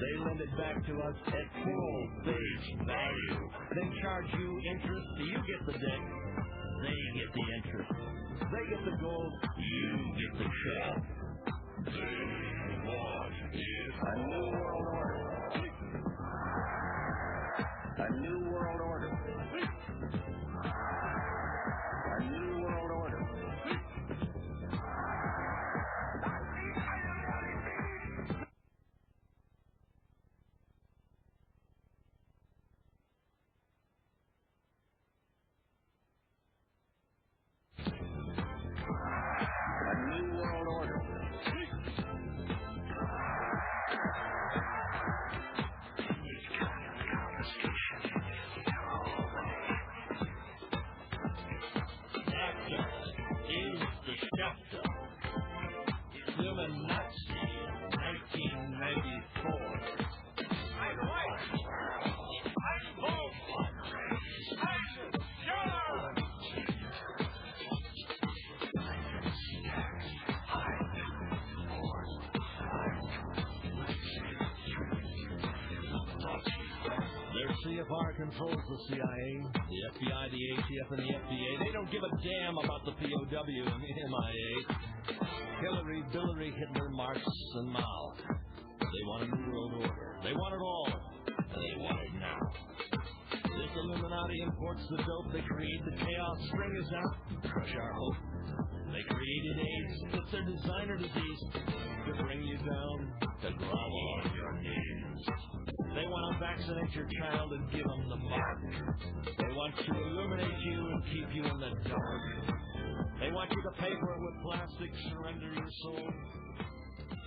They lend it back to us at full face value. Then charge you interest. You get the debt. They get the interest. They get the gold. You get the shell. They want it. A new world order. A new world order. A new world order. A new world order. CFR controls the CIA, the FBI, the ATF, and the FDA. They don't give a damn about the POW and the MIA. Hillary, Billary, Hitler, Marx, and Mao. They want a new world order. They want it all. And they want it now. This Illuminati imports the dope. They create the chaos. String us out. Crush our hope. They created AIDS. It's their designer disease. To bring you down. To grovel on your knees. They want to vaccinate your child and give them the mark. They want to illuminate you and keep you in the dark. They want you to pay for it with plastic, surrender your soul.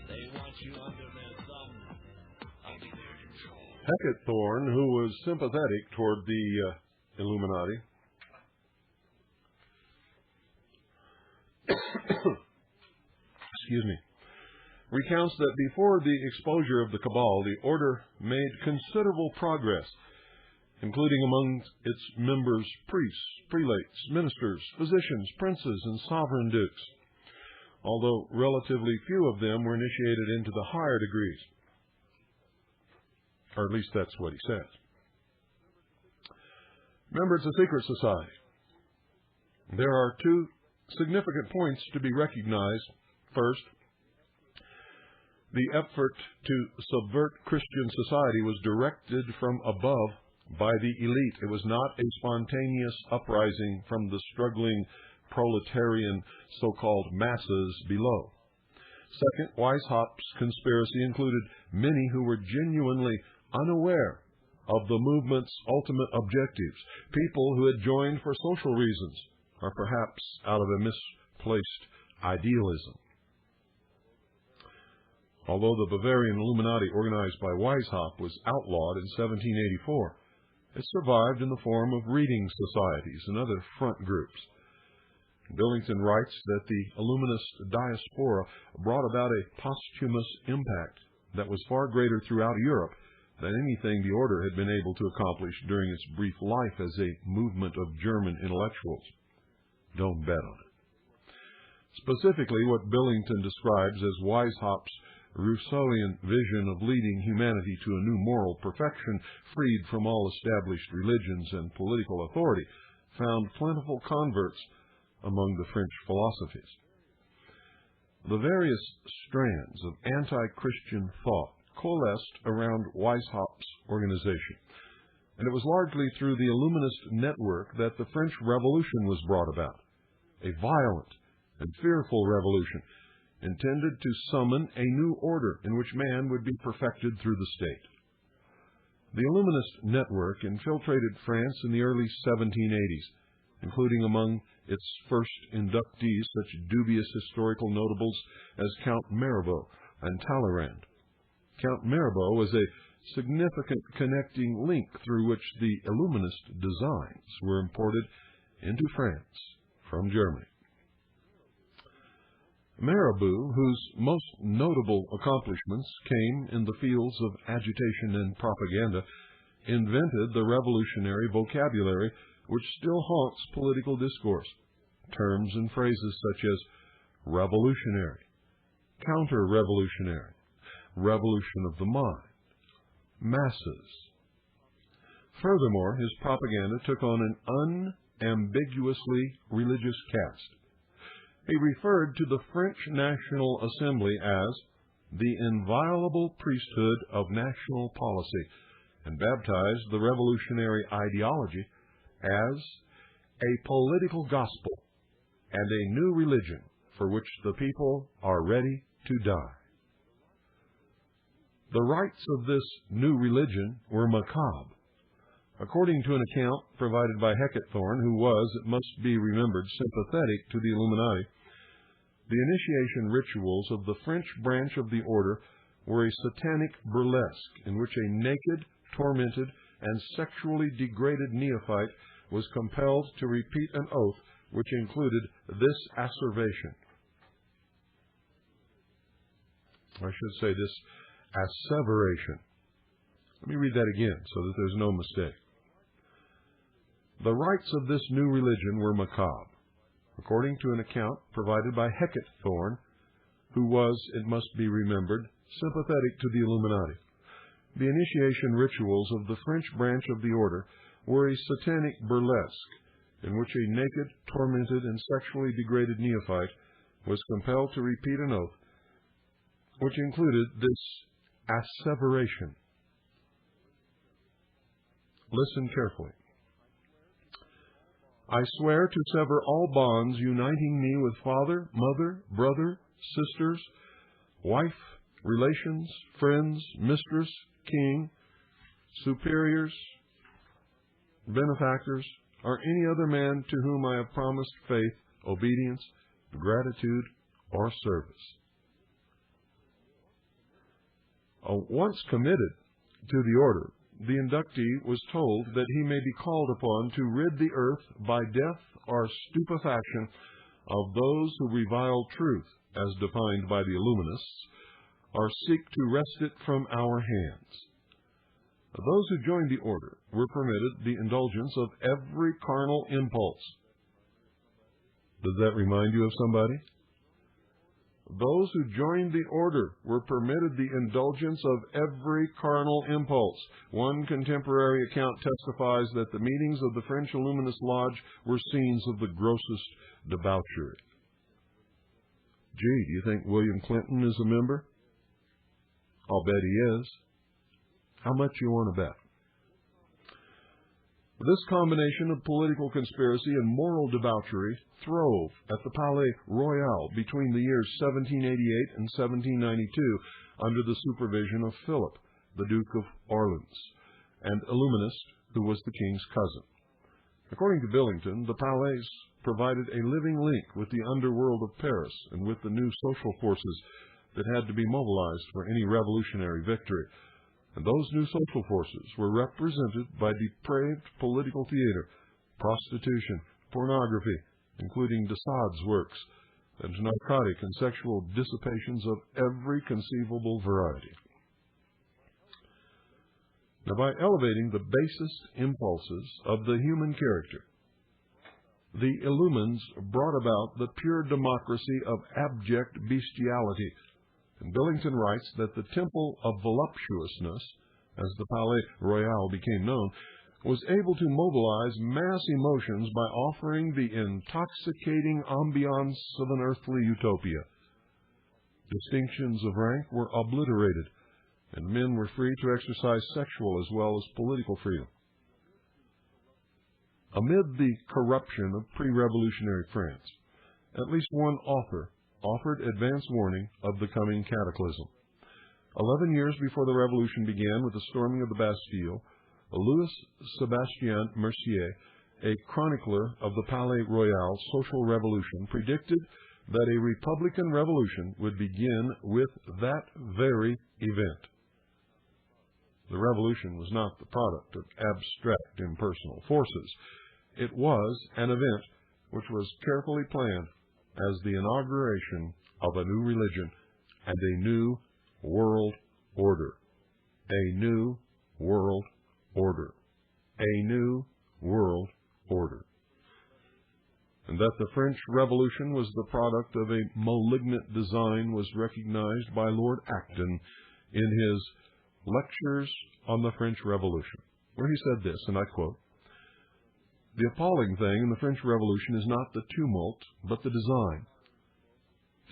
They want you under their thumb, under their control. Hackett Thorne, who was sympathetic toward the Illuminati, excuse me, recounts that before the exposure of the cabal, the order made considerable progress, including among its members priests, prelates, ministers, physicians, princes, and sovereign dukes, although relatively few of them were initiated into the higher degrees. Or at least that's what he says. Remember, it's a secret society. There are 2 significant points to be recognized. First, the effort to subvert Christian society was directed from above by the elite. It was not a spontaneous uprising from the struggling proletarian so-called masses below. Second, Weishaupt's conspiracy included many who were genuinely unaware of the movement's ultimate objectives, people who had joined for social reasons, or perhaps out of a misplaced idealism. Although the Bavarian Illuminati organized by Weishaupt was outlawed in 1784, it survived in the form of reading societies and other front groups. Billington writes that the Illuminist diaspora brought about a posthumous impact that was far greater throughout Europe than anything the order had been able to accomplish during its brief life as a movement of German intellectuals. Don't bet on it. Specifically, what Billington describes as Weishaupt's Rousseauian vision of leading humanity to a new moral perfection, freed from all established religions and political authority, found plentiful converts among the French philosophies. The various strands of anti-Christian thought coalesced around Weishaupt's organization, and it was largely through the Illuminist network that the French Revolution was brought about, a violent and fearful revolution intended to summon a new order in which man would be perfected through the state. The Illuminist network infiltrated France in the early 1780s, including among its first inductees such dubious historical notables as Count Mirabeau and Talleyrand. Count Mirabeau was a significant connecting link through which the Illuminist designs were imported into France from Germany. Mirabeau, whose most notable accomplishments came in the fields of agitation and propaganda, invented the revolutionary vocabulary which still haunts political discourse, terms and phrases such as revolutionary, counter-revolutionary, revolution of the mind, masses. Furthermore, his propaganda took on an unambiguously religious cast. He referred to the French National Assembly as the inviolable priesthood of national policy, and baptized the revolutionary ideology as a political gospel and a new religion for which the people are ready to die. The rites of this new religion were macabre. According to an account provided by Hecketthorn, who was, it must be remembered, sympathetic to the Illuminati, the initiation rituals of the French branch of the order were a satanic burlesque in which a naked, tormented, and sexually degraded neophyte was compelled to repeat an oath which included this asseveration. I should say this asseveration. Let me read that again so that there's no mistake. The rites of this new religion were macabre, according to an account provided by Hecketthorn, who was, it must be remembered, sympathetic to the Illuminati. The initiation rituals of the French branch of the order were a satanic burlesque in which a naked, tormented, and sexually degraded neophyte was compelled to repeat an oath which included this asseveration. Listen carefully. I swear to sever all bonds uniting me with father, mother, brother, sisters, wife, relations, friends, mistress, king, superiors, benefactors, or any other man to whom I have promised faith, obedience, gratitude, or service. Once committed to the order, the inductee was told that he may be called upon to rid the earth by death or stupefaction of those who revile truth, as defined by the Illuminists, or seek to wrest it from our hands. Those who joined the order were permitted the indulgence of every carnal impulse. Does that remind you of somebody? Those who joined the order were permitted the indulgence of every carnal impulse. One contemporary account testifies that the meetings of the French Illuminist Lodge were scenes of the grossest debauchery. Gee, do you think William Clinton is a member? I'll bet he is. How much you want to bet? This combination of political conspiracy and moral debauchery throve at the Palais Royal between the years 1788 and 1792 under the supervision of Philip, the Duke of Orleans, an Illuminist who was the king's cousin. According to Billington, the Palais provided a living link with the underworld of Paris and with the new social forces that had to be mobilized for any revolutionary victory. And those new social forces were represented by depraved political theater, prostitution, pornography, including de Sade's works, and narcotic and sexual dissipations of every conceivable variety. Now, by elevating the basest impulses of the human character, the Illumines brought about the pure democracy of abject bestiality, And Billington writes that the Temple of Voluptuousness, as the Palais Royal became known, was able to mobilize mass emotions by offering the intoxicating ambiance of an earthly utopia. Distinctions of rank were obliterated, and men were free to exercise sexual as well as political freedom. Amid the corruption of pre-revolutionary France, at least one author offered advance warning of the coming cataclysm. 11 years before the revolution began with the storming of the Bastille, Louis Sébastien Mercier, a chronicler of the Palais Royal social revolution, predicted that a Republican revolution would begin with that very event. The revolution was not the product of abstract impersonal forces. It was an event which was carefully planned as the inauguration of a new religion and a new world order. A new world order. A new world order. And that the French Revolution was the product of a malignant design was recognized by Lord Acton in his Lectures on the French Revolution, where he said this, and I quote, "The appalling thing in the French Revolution is not the tumult, but the design.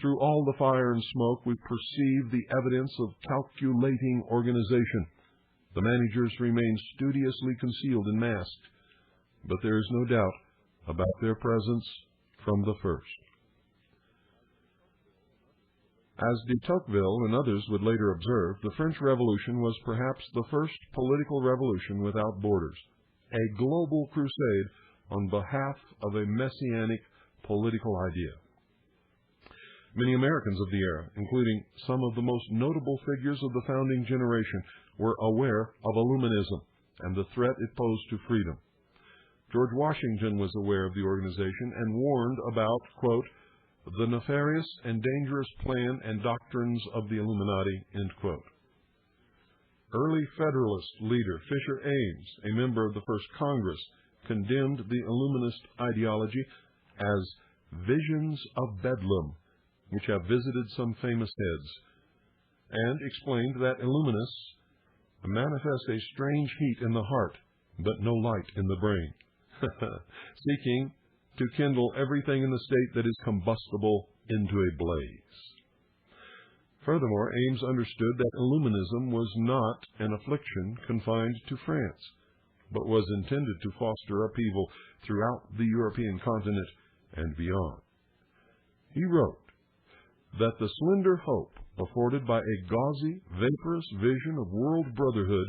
Through all the fire and smoke we perceive the evidence of calculating organization. The managers remain studiously concealed and masked, but there is no doubt about their presence from the first." As de Tocqueville and others would later observe, the French Revolution was perhaps the first political revolution without borders, a global crusade on behalf of a messianic political idea. Many Americans of the era, including some of the most notable figures of the founding generation, were aware of Illuminism and the threat it posed to freedom. George Washington was aware of the organization and warned about, quote, "the nefarious and dangerous plan and doctrines of the Illuminati," end quote. Early Federalist leader Fisher Ames, a member of the First Congress, condemned the Illuminist ideology as visions of Bedlam, which have visited some famous heads, and explained that Illuminists manifest a strange heat in the heart, but no light in the brain, seeking to kindle everything in the state that is combustible into a blaze. Furthermore, Ames understood that Illuminism was not an affliction confined to France, but was intended to foster upheaval throughout the European continent and beyond. He wrote that the slender hope afforded by a gauzy, vaporous vision of world brotherhood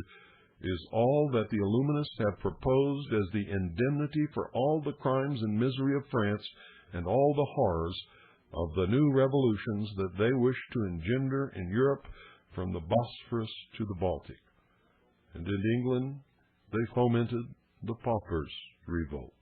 is all that the Illuminists have proposed as the indemnity for all the crimes and misery of France and all the horrors of the new revolutions that they wish to engender in Europe from the Bosphorus to the Baltic. And in England, they fomented the Paupers' Revolt.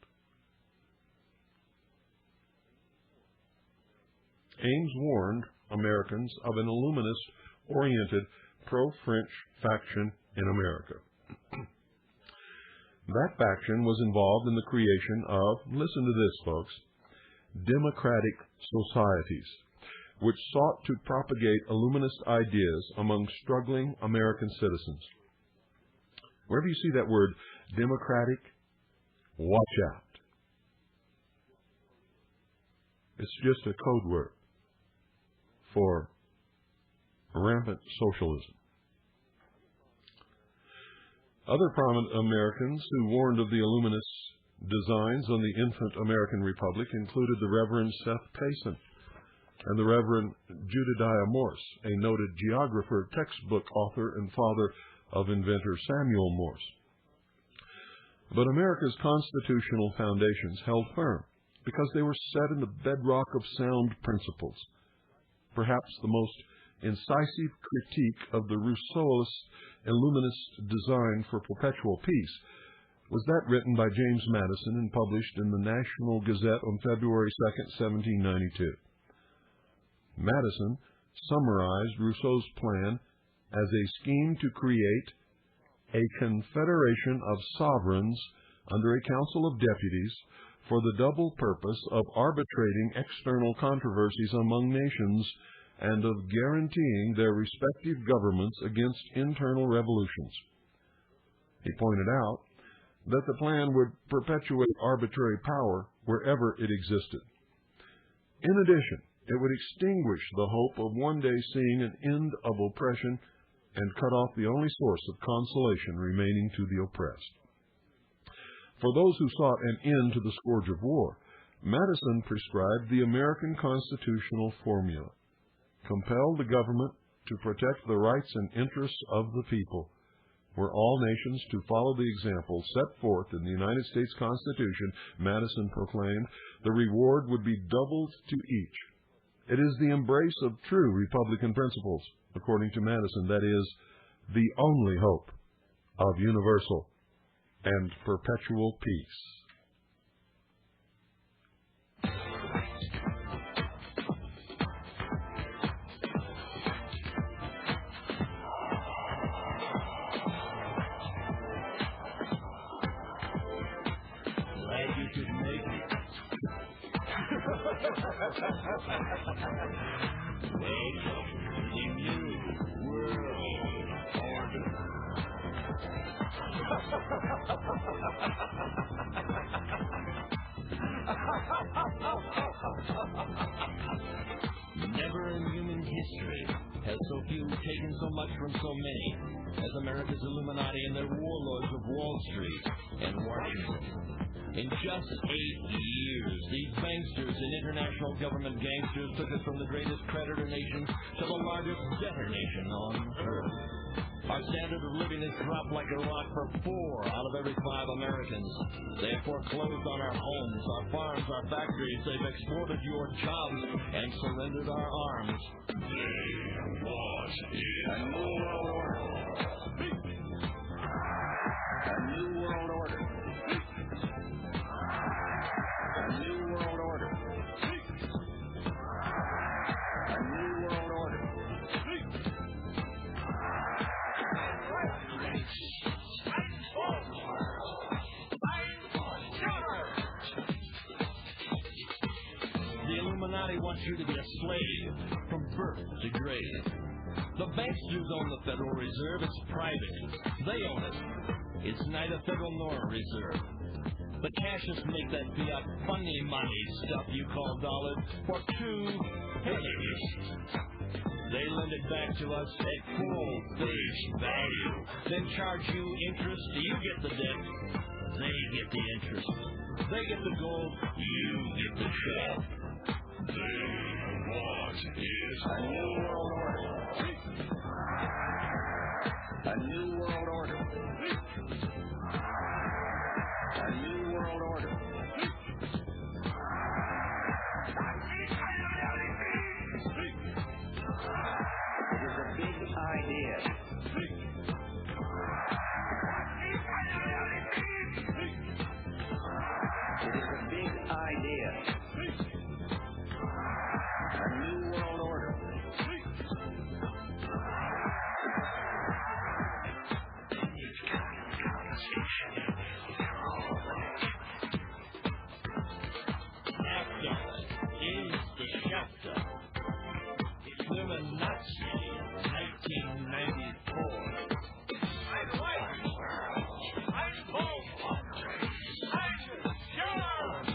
Ames warned Americans of an Illuminist-oriented pro-French faction in America. That faction was involved in the creation of, listen to this, folks, democratic societies, which sought to propagate Illuminist ideas among struggling American citizens. Wherever you see that word, democratic, watch out. It's just a code word for rampant socialism. Other prominent Americans who warned of the Illuminists' designs on the infant American Republic included the Reverend Seth Payson and the Reverend Judediah Morse, a noted geographer, textbook author, and father of inventor Samuel Morse. But America's constitutional foundations held firm because they were set in the bedrock of sound principles. Perhaps the most incisive critique of the Rousseauist Illuminist design for perpetual peace was that written by James Madison and published in the National Gazette on February 2, 1792. Madison summarized Rousseau's plan as a scheme to create a confederation of sovereigns under a council of deputies for the double purpose of arbitrating external controversies among nations and of guaranteeing their respective governments against internal revolutions. He pointed out that the plan would perpetuate arbitrary power wherever it existed. In addition, it would extinguish the hope of one day seeing an end of oppression and cut off the only source of consolation remaining to the oppressed. For those who sought an end to the scourge of war, Madison prescribed the American constitutional formula: compel the government to protect the rights and interests of the people. Were all nations to follow the example set forth in the United States Constitution, Madison proclaimed, the reward would be doubled to each. It is the embrace of true Republican principles, according to Madison, that is the only hope of universal and perpetual peace. Never in human history has so few taken so much from so many as America's Illuminati and their warlords of Wall Street and Washington. In just 8 years, these banksters and international government gangsters took us from the greatest creditor nation to the largest debtor nation on earth. Our standard of living has dropped like a rock for 4 out of every 5 Americans. They have foreclosed on our homes, our farms, our factories. They've exported your jobs and surrendered our arms. They want A new world order. A new world order. A new world order. A new world order. The Illuminati wants you to be a slave from birth to grave. The banksters own the Federal Reserve. It's private. They own it. It's neither federal nor a reserve. The cashists make that fiat funny money stuff you call dollars for 2 pennies. They lend it back to us at full face value, then charge you interest. You get the debt. They get the interest. They get the gold. You get the check. They want is A new world order. A new world order. A new world order. It is a big idea. It is a big idea. A new world order. Is the chapter. Illuminati, 1994. I'm white. I'm home. I'm John.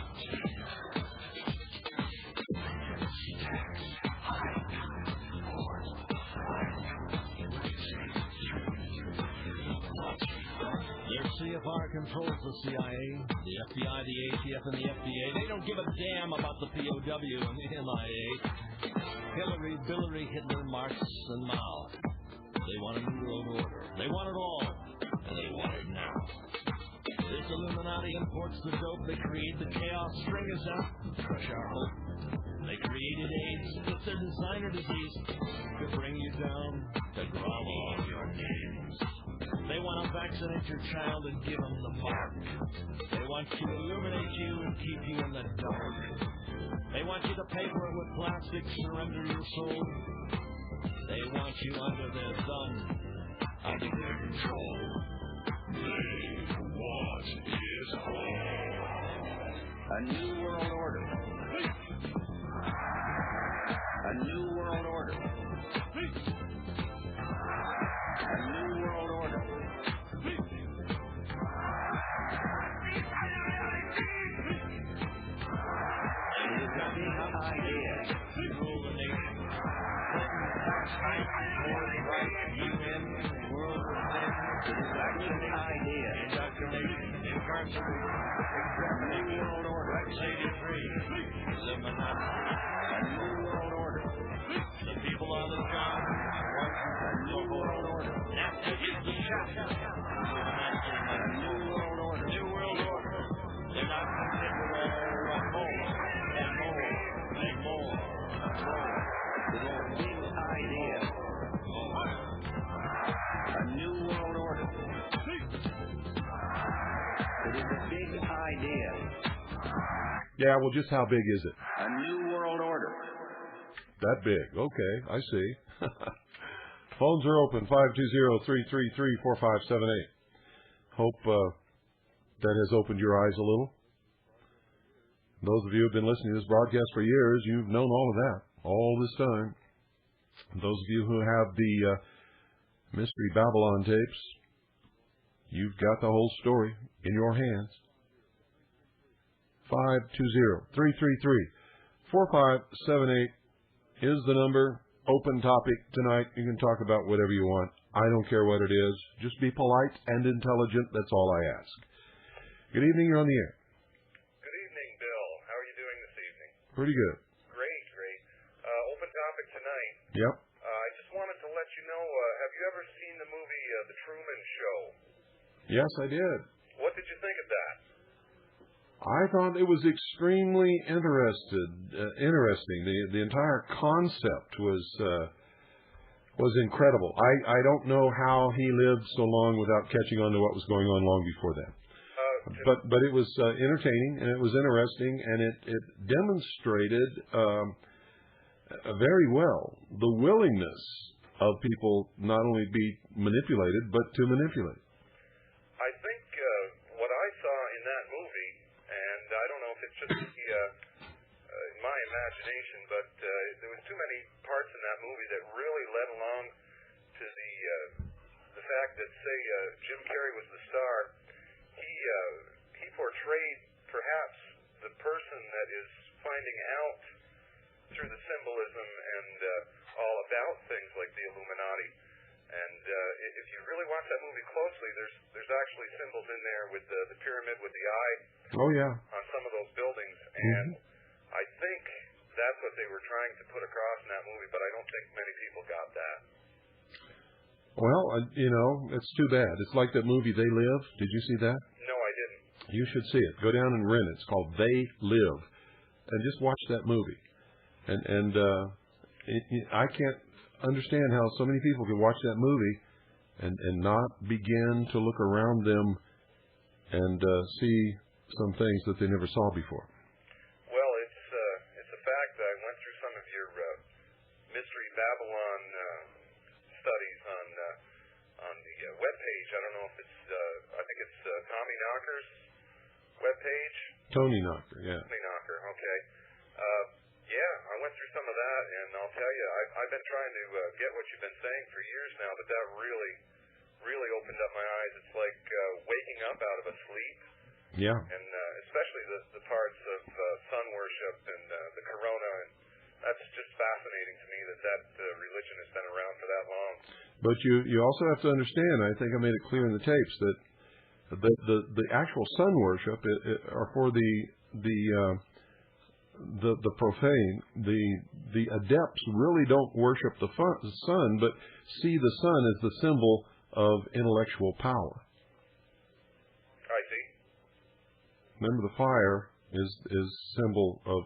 Their CFR controls the CIA, the FBI, the ATF, and the FDA. They don't give a damn about the POW and the MIA. Hillary, Billary, Hitler, Marx, and Mao. They want a new world order. They want it all, and they want it now. This Illuminati imports the dope. They create the chaos, string us out, crush our hope. They created AIDS. It's their designer disease to bring you down, to grovel on your knees. They want to vaccinate your child and give them the mark. They want to illuminate you and keep you in the dark. They want you to pay for it with plastic, surrender your soul. They want you under their thumb, under their control. they want is home. A new world order. A new world order. A new world order. It is a big idea to rule the nation. UN, world religion. It is a big idea. Indoctrination, incarceration, a new world order. Crusade free. Illuminati. A new world order. The people on the job. A new world order. Now is the shot. A new world order. New world order. They're not considered all more and more and more and more. It is a big idea. A new world order. It is a big idea. Yeah, well, just how big is it? A new world order. That big. Okay, I see. Phones are open, 520-333-4578. Hope that has opened your eyes a little. Those of you who have been listening to this broadcast for years, you've known all of that all this time. Those of you who have the Mystery Babylon tapes, you've got the whole story in your hands. 520-333-4578 is the number. Open topic tonight. You can talk about whatever you want. I don't care what it is. Just be polite and intelligent. That's all I ask. Good evening. You're on the air. Good evening, Bill. How are you doing this evening? Pretty good. Great, great. Open topic tonight. Yep. I just wanted to let you know, have you ever seen the movie The Truman Show? Yes, I did. What did you think of that? I thought it was extremely interesting. The entire concept was incredible. I don't know how he lived so long without catching on to what was going on long before that. But it was entertaining and it was interesting, and it demonstrated very well the willingness of people not only be manipulated but to manipulate. I think what I saw in that movie, and I don't know if it's just in my imagination, but there was too many parts in that movie that really led along to the fact that, say, Jim Carrey was the star. He portrayed perhaps the person that is finding out through the symbolism and all about things like the Illuminati. And if you really watch that movie closely, there's actually symbols in there with the pyramid with the eye. Oh yeah. On some of those buildings, and I think that's what they were trying to put across in that movie, but I don't think many people got that. Well, it's too bad. It's like that movie They Live. Did you see that? No, I didn't. You should see it. Go down and rent it. It's called They Live, and just watch that movie. And I can't understand how so many people can watch that movie and not begin to look around them and see some things that they never saw before. Well, it's a fact. I went through some of your Mystery Babylon studies on the webpage. I don't know if it's I think it's Tommy Knocker's webpage. Tony Knocker, yeah. Tony Knocker, okay. Yeah, I went through some of that, and I'll tell you, I've been trying to get what you've been saying for years now, but that really opened up my eyes. It's like waking up out of a sleep. Yeah. And especially the parts of sun worship and the corona, and that's just fascinating to me that religion has been around for that long. But you also have to understand, I think I made it clear in the tapes, that the actual sun worship are for the profane. The adepts really don't worship the sun, but see the sun as the symbol of intellectual power. I see. Remember, the fire is symbol of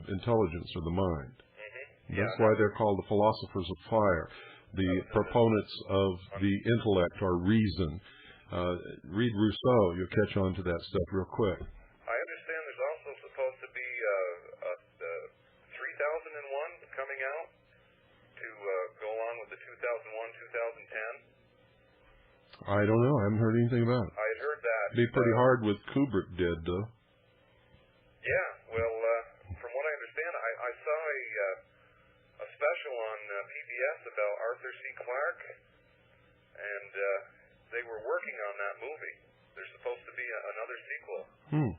intelligence or the mind. Mm-hmm. That's why they're called the philosophers of fire, the proponents of the intellect or reason. Read Rousseau, you'll catch on to that stuff real quick. I understand there's also supposed to be 3001 coming out to go along with the 2001-2010. I don't know. I haven't heard anything about it. I had heard that. It'd be pretty hard with Kubrick dead, though. Yeah, well, from what I understand, I saw a Arthur C. Clarke, and they were working on that movie. There's supposed to be another sequel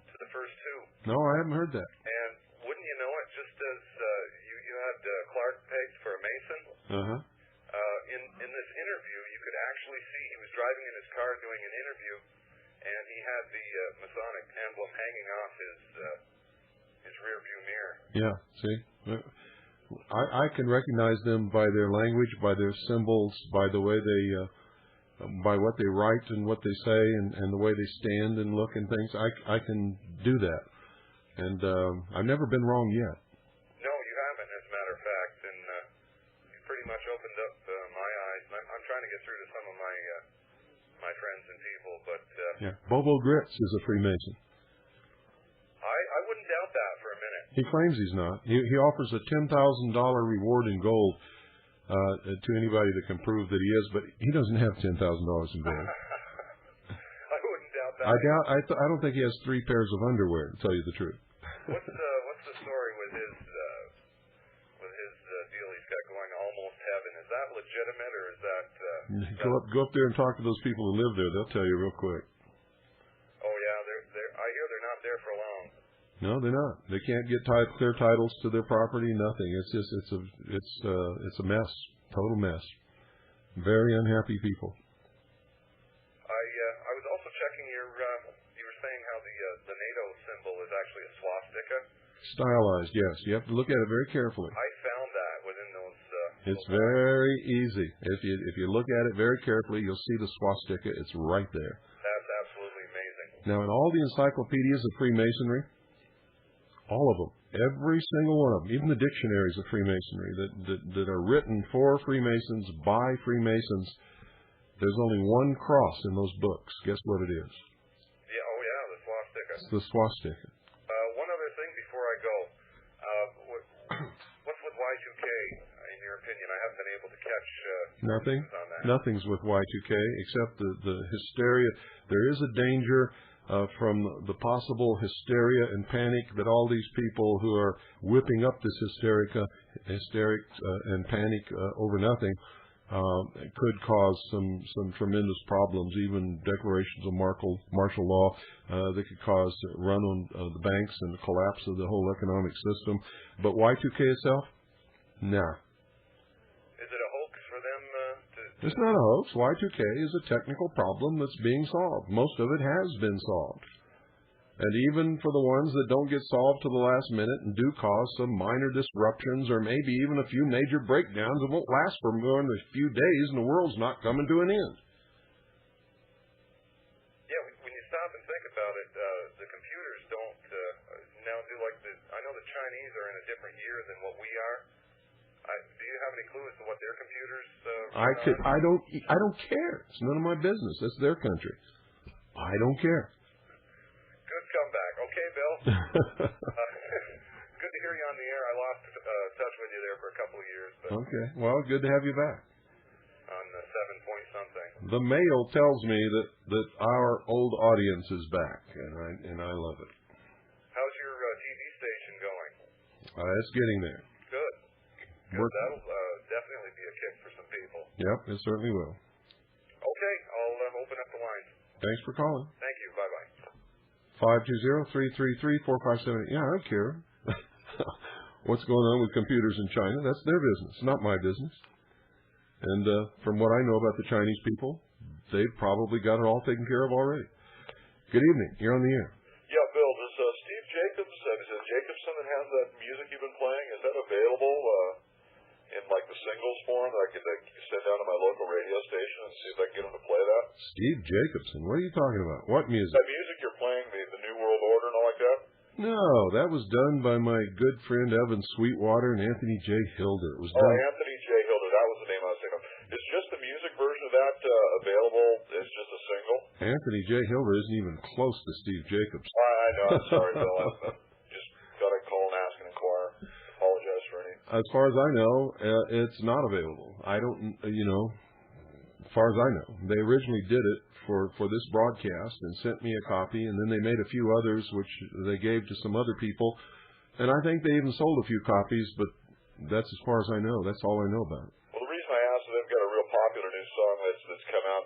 to the first two. No, I haven't heard that. And wouldn't you know it, just as you had Clarke pegged for a Mason, in this interview, you could actually see he was driving in his car doing an interview, and he had the Masonic emblem hanging off his rear view mirror. Yeah, see? I can recognize them by their language, by their symbols, by the way they, by what they write and what they say, and the way they stand and look and things. I can do that, and I've never been wrong yet. No, you haven't, as a matter of fact, and you pretty much opened up my eyes. I'm trying to get through to some of my friends and people, but yeah, Bobo Grits is a Freemason. I wouldn't doubt that for a minute. He claims he's not. He offers a $10,000 reward in gold to anybody that can prove that he is, but he doesn't have $10,000 in gold. I wouldn't doubt that. I don't think he has 3 pairs of underwear, to tell you the truth. What's the story with his deal he's got going, Almost Heaven? Is that legitimate, or is that go up there and talk to those people who live there. They'll tell you real quick. Oh yeah, I hear they're not there for long. No, they're not. They can't get clear titles to their property. Nothing. It's a mess. Total mess. Very unhappy people. I was also checking you were saying how the NATO symbol is actually a swastika. Stylized, yes. You have to look at it very carefully. I found that within those. It's very easy. If you look at it very carefully, you'll see the swastika. It's right there. That's absolutely amazing. Now, in all the encyclopedias of Freemasonry, all of them, every single one of them, even the dictionaries of Freemasonry that are written for Freemasons, by Freemasons, there's only one cross in those books. Guess what it is? Yeah, oh yeah, the swastika. It's the swastika. One other thing before I go. What's with Y2K, in your opinion? I haven't been able to catch Nothing. on that. Nothing's with Y2K except the hysteria. There is a danger from the possible hysteria and panic that all these people who are whipping up this hysterics and panic over nothing could cause some tremendous problems, even declarations of martial law that could cause a run on the banks and the collapse of the whole economic system. But Y2K itself, nah. Is it a hoax for them It's not a hoax. Y2K is a technical problem that's being solved. Most of it has been solved. And even for the ones that don't get solved to the last minute and do cause some minor disruptions or maybe even a few major breakdowns, it won't last for more than a few days and the world's not coming to an end. Yeah, when you stop and think about it, the computers don't now do like I know the Chinese are in a different year than what we are. Do you have any clue as to what their computers I don't care. It's none of my business. It's their country. I don't care. Good comeback. Okay, Bill. Good to hear you on the air. I lost touch with you there for a couple of years. But okay. Well, good to have you back. On 7 point something. The mail tells me that our old audience is back, and I love it. How's your TV station going? It's getting there. Good. That'll definitely be a kick for some people. Yep, it certainly will. Okay, I'll open up the lines. Thanks for calling. Thank you. Bye-bye. 520-333-4578. Yeah, I don't care. What's going on with computers in China? That's their business, not my business. And from what I know about the Chinese people, they've probably got it all taken care of already. Good evening. You're on the air. Yeah, Bill, does Steve Jacobs, is it Jacobson that has that music you've been playing, is that available in like the singles form that I could send down to my local radio station and see if I can get him to play that? Steve Jacobson? What are you talking about? What music? That music you're playing, the New World Order and all like that? No, that was done by my good friend Evan Sweetwater and Anthony J. Hilder. It was done. Anthony J. Hilder, that was the name I was thinking of. Is just the music version of that available? It's just a single? Anthony J. Hilder isn't even close to Steve Jacobs. I know. I'm sorry, Bill. I just got to call and ask and inquire. Apologize for any. As far as I know, it's not available. I don't, as far as I know. They originally did it for this broadcast and sent me a copy, and then they made a few others, which they gave to some other people. And I think they even sold a few copies, but that's as far as I know. That's all I know about it. Well, the reason I asked is I've got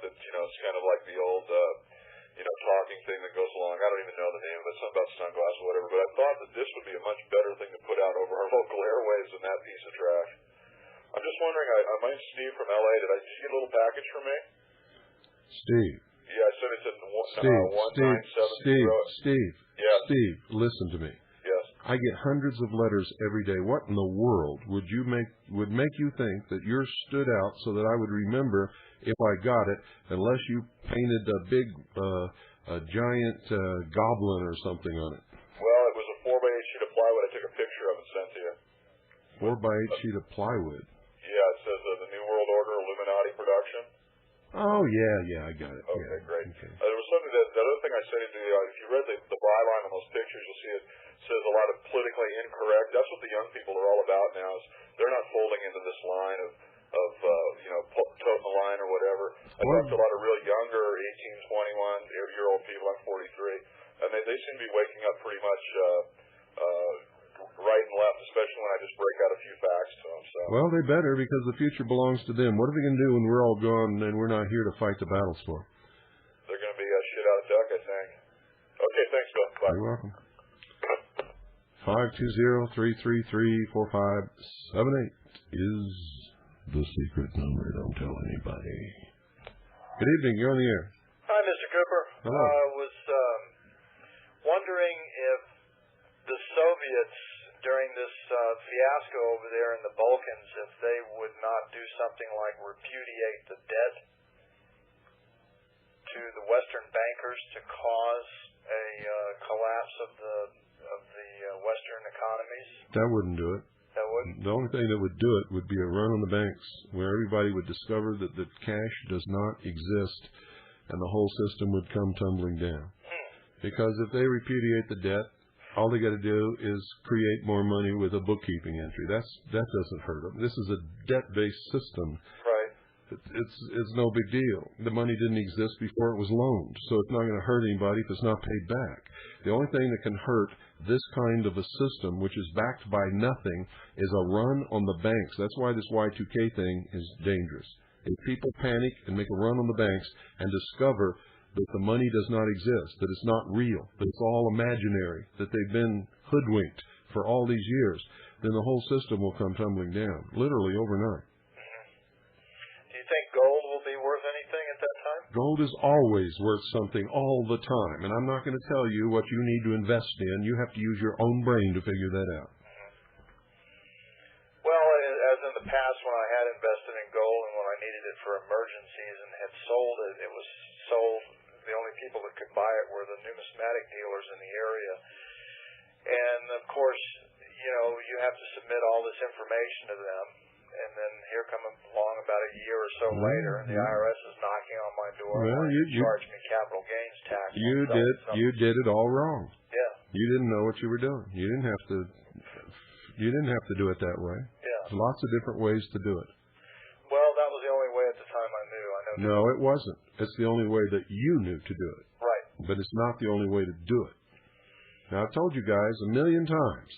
that, it's kind of like the old, talking thing that goes along. I don't even know the name of it, something about sunglass or whatever, but I thought that this would be a much better thing to put out over our local airwaves than that piece of trash. I'm just wondering, my name's Steve from L.A. Did I see a little package from me? Steve. Yeah, I said it's in 1970. Steve. Yes. Steve, listen to me. Yes. I get hundreds of letters every day. What in the world would make you think that yours stood out so that I would remember if I got it, unless you painted a big, giant goblin or something on it? Well, it was a 4x8 sheet of plywood. I took a picture of it and sent to you. 4x8 sheet of plywood. Yeah, it says the New World Order Illuminati production. Oh, yeah, I got it. Okay, yeah. great. Okay. There was something the other thing I said to you, if you read the byline on those pictures, you'll see it says a lot of politically incorrect. That's what the young people are all about now. Is they're not folding into this line of toting the line or whatever. I talked to a lot of real younger 18, 21-year-old people. I'm 43, and they seem to be waking up pretty much right and left, especially when I just break out a few facts to them. So. Well, they better, because the future belongs to them. What are they going to do when we're all gone and we're not here to fight the battles for? They're going to be shit out of duck, I think. Okay, thanks, Bill. Bye. You're welcome. 520-333-4578 is the secret number. Don't tell anybody. Good evening. You're on the air. Hi, Mr. Cooper. Hello. I was wondering if the Soviets, during this fiasco over there in the Balkans, if they would not do something like repudiate the debt to the Western bankers to cause a collapse of the Western economies. That wouldn't do it. That wouldn't? The only thing that would do it would be a run on the banks, where everybody would discover that cash does not exist, and the whole system would come tumbling down. Because if they repudiate the debt, all they got to do is create more money with a bookkeeping entry. That doesn't hurt them. This is a debt-based system. Right. It's no big deal. The money didn't exist before it was loaned, so it's not going to hurt anybody if it's not paid back. The only thing that can hurt this kind of a system, which is backed by nothing, is a run on the banks. That's why this Y2K thing is dangerous. If people panic and make a run on the banks and discover that the money does not exist, that it's not real, that it's all imaginary, that they've been hoodwinked for all these years, then the whole system will come tumbling down, literally overnight. Do you think gold will be worth anything at that time? Gold is always worth something all the time, and I'm not going to tell you what you need to invest in. You have to use your own brain to figure that out. Well, as in the past when I had invested in gold and when I needed it for emergencies and had sold it, it was sold. The only people that could buy it were the numismatic dealers in the area. And, of course, you have to submit all this information to them. And then here come along about a year or so later, and the IRS is knocking on my door and you charge me capital gains tax. You did it all wrong. Yeah. You didn't know what you were doing. You didn't have to do it that way. Yeah. There's lots of different ways to do it. Well, that was the only way at the time I knew. No, it wasn't. It's the only way that you knew to do it. Right. But it's not the only way to do it. Now, I've told you guys a million times,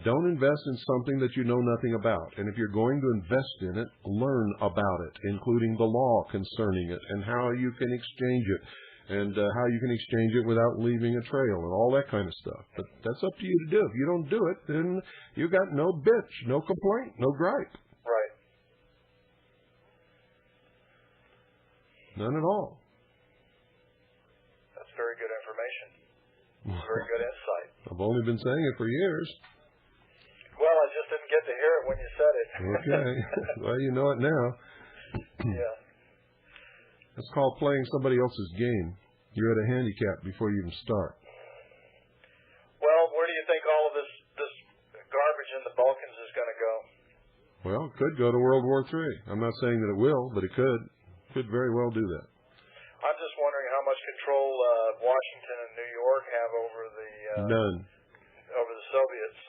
don't invest in something that you know nothing about. And if you're going to invest in it, learn about it, including the law concerning it and how you can exchange it and how you can exchange it without leaving a trail and all that kind of stuff. But that's up to you to do. If you don't do it, then you got no bitch, no complaint, no gripe. Right. None at all. That's very good information. Very good insight. I've only been saying it for years. Well, I just didn't get to hear it when you said it. Okay. Well, you know it now. Yeah. It's called playing somebody else's game. You're at a handicap before you even start. Well, where do you think all of this garbage in the Balkans is going to go? Well, it could go to World War III. I'm not saying that it will, but it could. Could very well do that. I'm just wondering how much control Washington and New York have over None. Over the Soviets.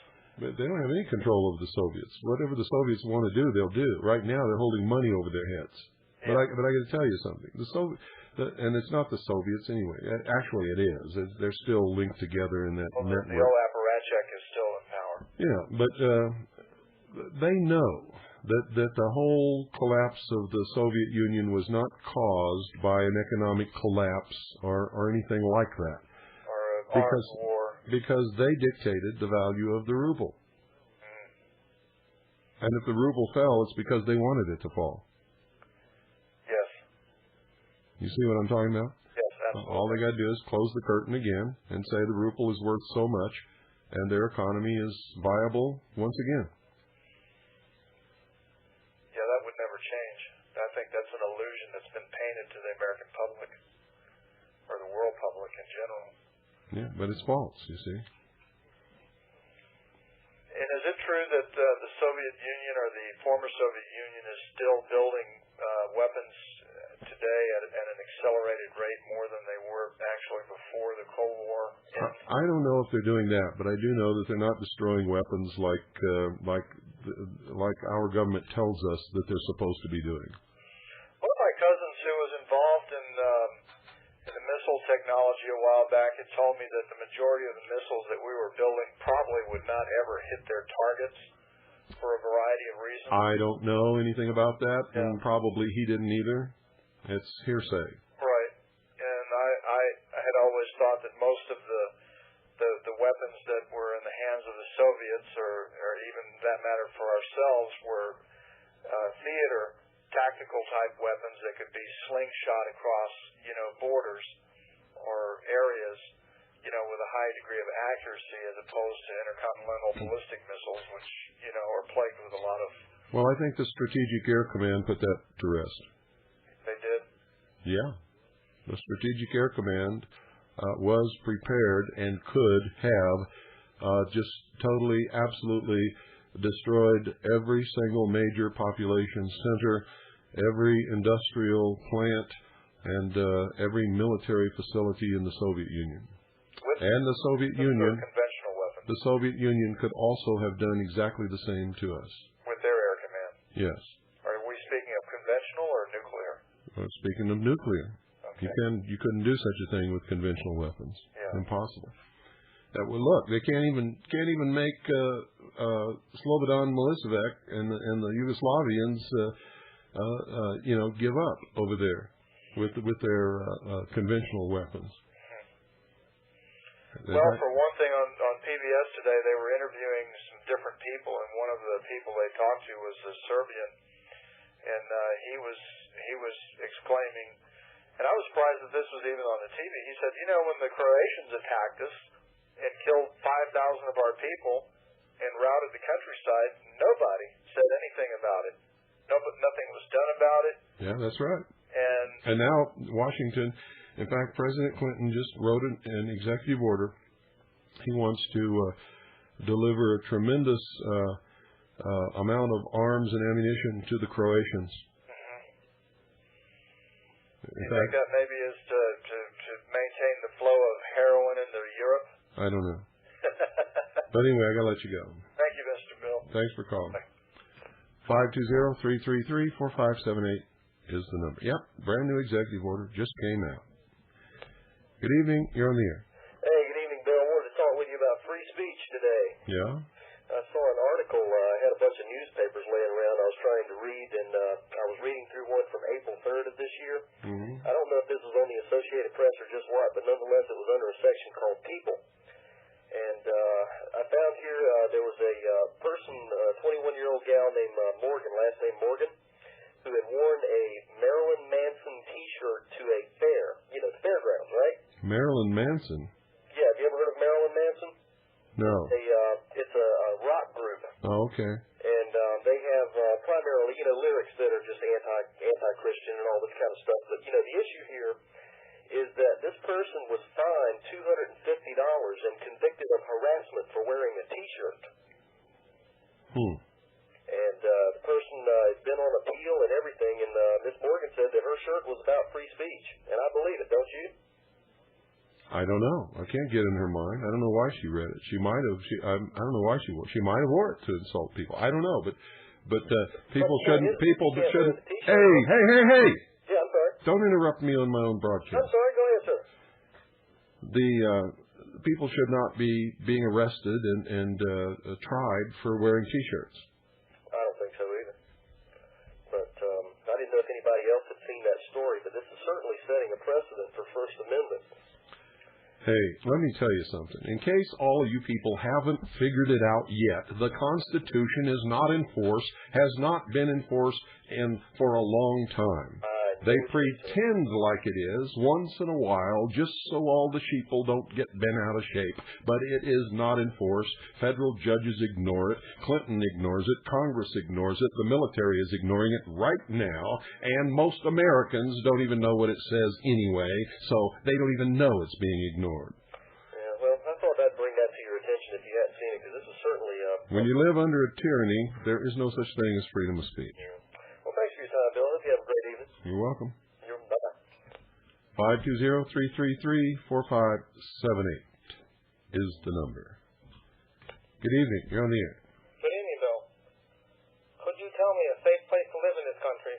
But they don't have any control over the Soviets. Whatever the Soviets want to do, they'll do. Right now, they're holding money over their heads. Yeah. But I got to tell you something. And it's not the Soviets anyway. Actually, it is. They're still linked together in that network. The old apparatchik is still in power. Yeah, but they know that the whole collapse of the Soviet Union was not caused by an economic collapse or anything like that. Or armed war. Because they dictated the value of the ruble. And if the ruble fell, it's because they wanted it to fall. Yes. You see what I'm talking about? Yes, absolutely. All they got to do is close the curtain again and say the ruble is worth so much, and their economy is viable once again. Yeah, that would never change. I think that's an illusion that's been painted to the American public, or the world public in general. Yeah, but it's false, you see. And is it true that the Soviet Union or the former Soviet Union is still building weapons today at an accelerated rate more than they were actually before the Cold War? I don't know if they're doing that, but I do know that they're not destroying weapons like our government tells us that they're supposed to be doing. One of my cousins who was involved in the missile technology a while back had told me that the majority of the missiles that we were building probably would not ever hit their targets for a variety of reasons. I don't know anything about that, and probably he didn't either. It's hearsay. Right. And I had always thought that most of the weapons that were in the hands of the Soviets, or even that matter for ourselves, were theater tactical type weapons that could be slingshot across, borders or areas, with a high degree of accuracy, as opposed to intercontinental ballistic missiles, which, are plagued with a lot of... Well, I think the Strategic Air Command put that to rest. They did? Yeah. The Strategic Air Command was prepared and could have just totally, absolutely destroyed every single major population center, every industrial plant, and every military facility in the Soviet Union. And the Soviet Union, conventional weapons. The Soviet Union could also have done exactly the same to us. With their air command? Yes. Are we speaking of conventional or nuclear? Speaking of nuclear, okay. You couldn't do such a thing with conventional weapons. Yeah. Impossible. Well, look, they can't even make Slobodan Milosevic and the Yugoslavians, give up over there with their conventional weapons. Well, for one thing, on PBS today, they were interviewing some different people, and one of the people they talked to was a Serbian, and he was exclaiming, and I was surprised that this was even on the TV. He said, when the Croatians attacked us and killed 5,000 of our people and routed the countryside, nobody said anything about it. Nothing was done about it. Yeah, that's right. And now Washington, in fact, President Clinton just wrote an executive order. He wants to deliver a tremendous amount of arms and ammunition to the Croatians. You think that maybe is to maintain the flow of heroin into Europe? I don't know. But anyway, I got to let you go. Thank you, Mr. Bill. Thanks for calling. 520-333-4578 is the number. Yep, brand new executive order just came out. Good evening. You're on the air. Hey, good evening, Bill. I wanted to talk with you about free speech today. Yeah? I saw an article. I had a bunch of newspapers laying around I was trying to read, and I was reading through one from April 3rd of this year. Mm-hmm. I don't know if this was on the Associated Press or just what, but nonetheless it was under a section called People. And I found here there was a person, a 21-year-old gal named Morgan, last name Morgan, who had worn a Marilyn Manson T-shirt to a fair, the fairgrounds, right? Marilyn Manson? Yeah, have you ever heard of Marilyn Manson? No. It's a rock group. Oh, okay. And they have primarily, lyrics that are just anti-Christian and all this kind of stuff. But, the issue here is that this person was fined $250 and convicted of harassment for wearing a T-shirt. And the person has been on appeal and everything, and Miss Morgan said that her shirt was about free speech. And I believe it, don't you? I don't know. I can't get in her mind. I don't know why she read it. She might have. I don't know why she wore it. She might have wore it to insult people. I don't know. But people shouldn't. People shouldn't. Hey! Yeah, I'm sorry. Don't interrupt me on my own broadcast. I'm sorry. Go ahead, sir. The people should not be being arrested and tried for wearing T-shirts. I don't think so either. Hey, let me tell you something. In case all of you people haven't figured it out yet, the Constitution is not in force, has not been in force for a long time. They pretend like it is once in a while, just so all the sheeple don't get bent out of shape. But it is not in force. Federal judges ignore it. Clinton ignores it. Congress ignores it. The military is ignoring it right now. And most Americans don't even know what it says anyway, so they don't even know it's being ignored. Yeah, well, I thought I'd bring that to your attention if you hadn't seen it, because this is certainly... When you live under a tyranny, there is no such thing as freedom of speech. Yeah. Well, thanks for your time, Bill. I hope you have a great evening. You're welcome. Bye-bye. 520-333-4578 is the number. Good evening. You're on the air. Good evening, Bill. Could you tell me a safe place to live in this country?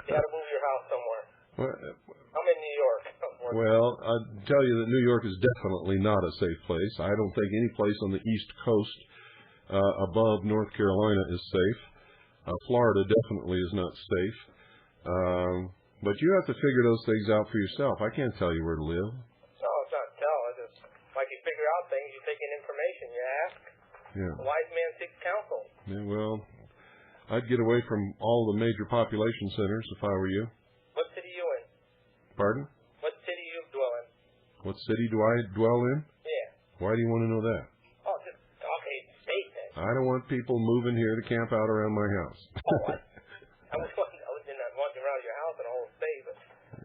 You had to move your house somewhere. I'm in New York. Well, I'll tell you that New York is definitely not a safe place. I don't think any place on the East Coast above North Carolina is safe. Florida definitely is not safe. But you have to figure those things out for yourself. I can't tell you where to live. No, it's not tell. It's just like you figure out things, you take in information, you ask. Yeah. A wise man seeks counsel. Yeah, well, I'd get away from all the major population centers if I were you. What city you in? Pardon? What city you dwell in? What city do I dwell in? Yeah. Why do you want to know that? Oh, just okay, state then. I don't want people moving here to camp out around my house. Oh, I was not walking around your house in the whole state, but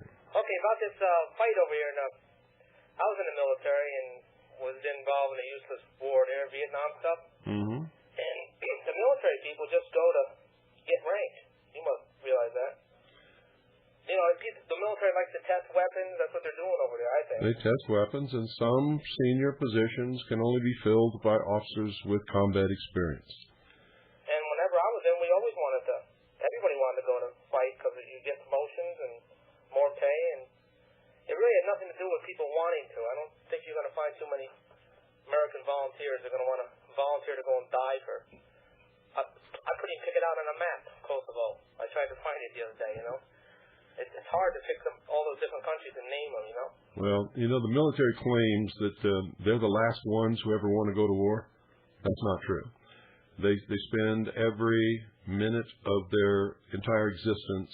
okay, about this fight over here. Now, I was in the military and was involved in a useless war there, Vietnam stuff. Mm-hmm. And the military people just go to get ranked. You must realize that. You know, the military likes to test weapons. That's what they're doing over there, I think. They test weapons, and some senior positions can only be filled by officers with combat experience. And whenever I was in, we always wanted to. Everybody wanted to go to fight because you get promotions and more pay, and it really had nothing to do with people wanting to. I don't think you're going to find too many American volunteers that are going to want to volunteer to go and die for. I couldn't even pick it out on a map, Kosovo. I tried to find it the other day, you know. It's hard to pick all those different countries and name them, you know. Well, you know, the military claims that they're the last ones who ever want to go to war. That's not true. They spend every minute of their entire existence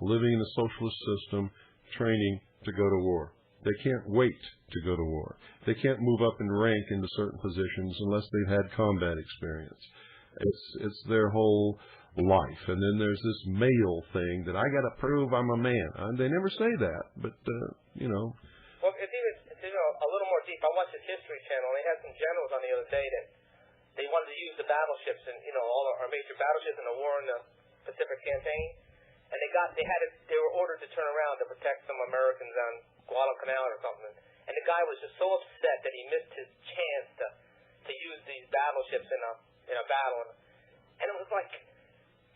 living in a socialist system, training to go to war. They can't wait to go to war. They can't move up in rank into certain positions unless they've had combat experience. It's their whole life. And then there's this male thing that I got to prove I'm a man. They never say that, but you know. Well, it's even a little more deep. I watched the History Channel. They had some generals on the other day that they wanted to use the battleships and all our major battleships in the war in the Pacific campaign, and they were ordered to turn around to protect some Americans on Guadalcanal or something. And the guy was just so upset that he missed his chance to use these battleships in a battle. And it was like,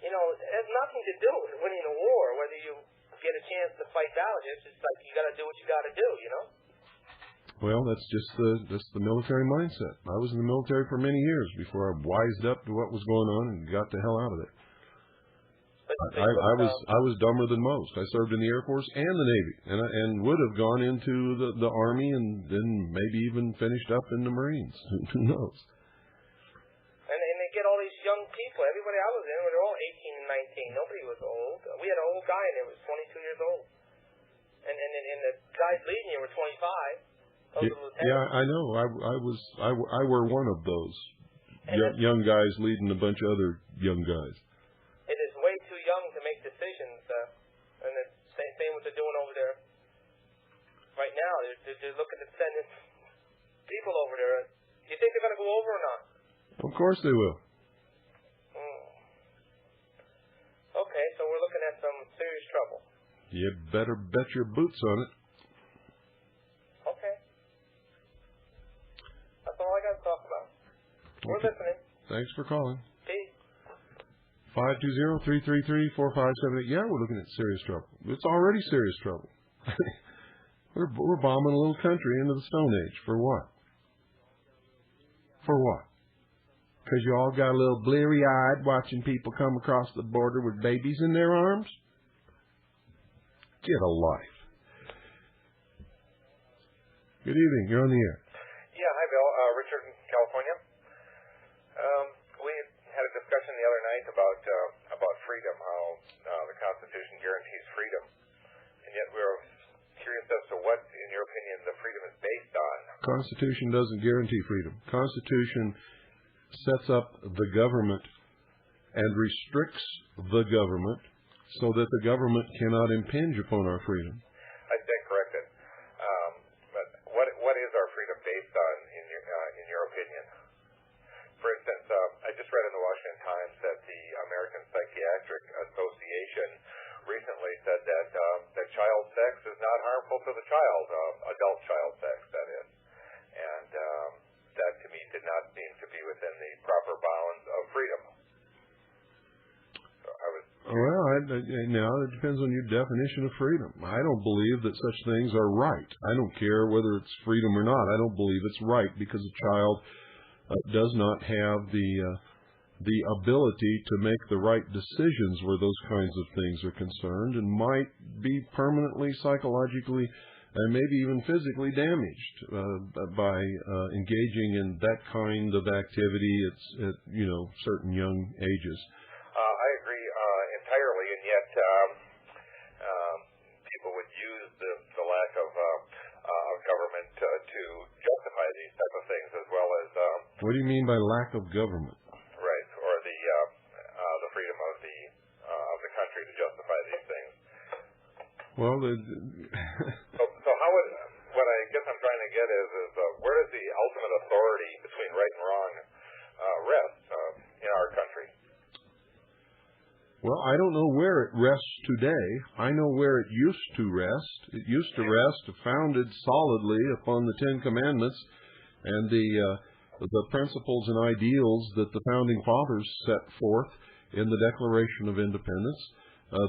it has nothing to do with winning a war, whether you get a chance to fight battleships. It's like you got to do what you got to do, you know. Well, that's just the military mindset. I was in the military for many years before I wised up to what was going on and got the hell out of it. I was dumber than most. I served in the Air Force and the Navy, and would have gone into the Army and then maybe even finished up in the Marines. Who knows? And they get all these young people. Everybody I was in, they were all 18 and 19. Nobody was old. We had an old guy in there who was 22 years old, and the guys leading you were 25. Yeah, I know. I were one of those young guys leading a bunch of other young guys. It is way too young to make decisions, and the same what they're doing over there right now. They're looking at sending people over there. Do you think they're going to go over or not? Of course they will. Okay, so we're looking at some serious trouble. You better bet your boots on it. Okay. That's all I got to talk about. We're listening. Thanks for calling. Peace. 520-333-4578. Yeah, we're looking at serious trouble. It's already serious trouble. We're bombing a little country into the Stone Age. For what? For what? Because you all got a little bleary-eyed watching people come across the border with babies in their arms? Get a life. Good evening. You're on the air. Yeah, hi, Bill. Richard in California. We had a discussion the other night about freedom, how the Constitution guarantees freedom, and yet we were curious as to what, in your opinion, the freedom is based on. Constitution doesn't guarantee freedom. Constitution sets up the government and restricts the government so that the government cannot impinge upon our freedom. I stand corrected. But what is our freedom based on, in your opinion? For instance, I just read in the Washington Times that the American Psychiatric Association recently said that child sex is not harmful to the child, adult child sex, that is. And that, to me, did not seem to be within the proper bounds of freedom. So I was... Well, now it depends on your definition of freedom. I don't believe that such things are right. I don't care whether it's freedom or not. I don't believe it's right because a child does not have the ability to make the right decisions where those kinds of things are concerned, and might be permanently, psychologically, and maybe even physically damaged by engaging in that kind of activity at certain young ages. I agree entirely, and yet people would use the lack of government to justify these type of things, as well as. What do you mean by lack of government? Right, or the freedom of the country to justify these things. Well, so how would, what I guess I'm trying to get is where does the ultimate authority between right and wrong rest in our country? Well, I don't know where it rests today. I know where it used to rest. It used to rest founded solidly upon the Ten Commandments and the principles and ideals that the Founding Fathers set forth in the Declaration of Independence,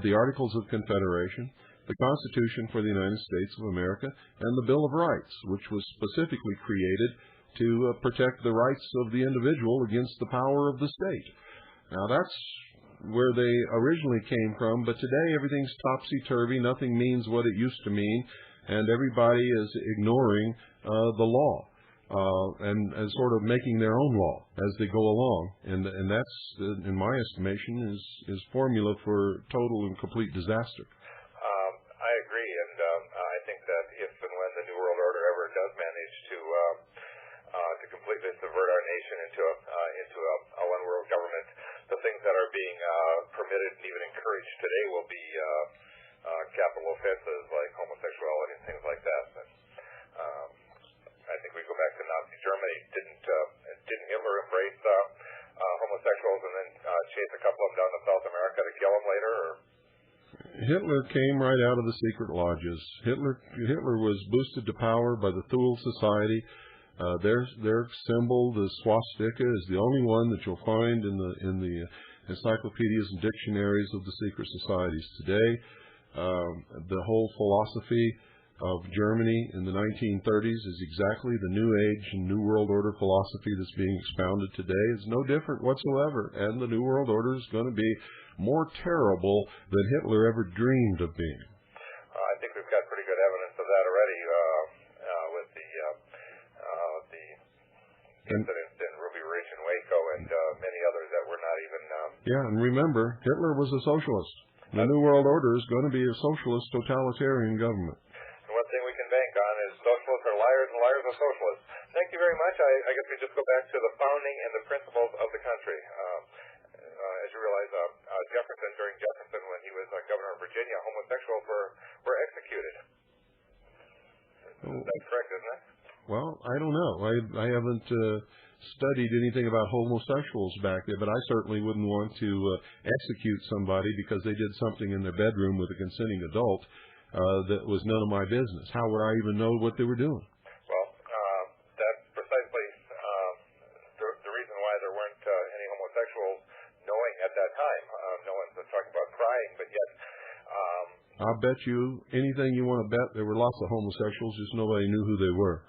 the Articles of Confederation, the Constitution for the United States of America, and the Bill of Rights, which was specifically created to protect the rights of the individual against the power of the state. Now, that's where they originally came from, but today everything's topsy-turvy. Nothing means what it used to mean, and everybody is ignoring the law and sort of making their own law as they go along. And that's, in my estimation, is formula for total and complete disaster. I agree, and I think that if and when the New World Order ever does manage to completely subvert our nation into a one-world government, the things that are being permitted and even encouraged today will be capital offenses like homosexuality and things like that. But, I think we go back to Nazi Germany. Didn't Hitler embrace homosexuals and then chase a couple of them down to South America to kill them later? Or? Hitler came right out of the secret lodges. Hitler was boosted to power by the Thule Society. Their symbol, the swastika, is the only one that you'll find in the encyclopedias and dictionaries of the secret societies today. The whole philosophy of Germany in the 1930s is exactly the New Age and New World Order philosophy that's being expounded today. It's no different whatsoever, and the New World Order is going to be more terrible than Hitler ever dreamed of being. I think we've got pretty good evidence of that already with the incidents in Ruby Ridge and Waco and many others that were not even... Yeah, and remember, Hitler was a socialist. The New World Order is going to be a socialist, totalitarian government. And one thing we can bank on is socialists are liars and liars are socialists. Thank you very much. I guess we just go back to the founding and the principles of the country. As you realize, Jefferson, during Jefferson, when he was governor of Virginia, homosexuals were executed. That's correct, isn't it? Well, I don't know. I haven't studied anything about homosexuals back there, but I certainly wouldn't want to execute somebody because they did something in their bedroom with a consenting adult that was none of my business. How would I even know what they were doing? Well, that's precisely the reason why there weren't any homosexuals knowing at that time. No one's talking about prying, but yet... I'll bet you anything you want to bet there were lots of homosexuals, just nobody knew who they were.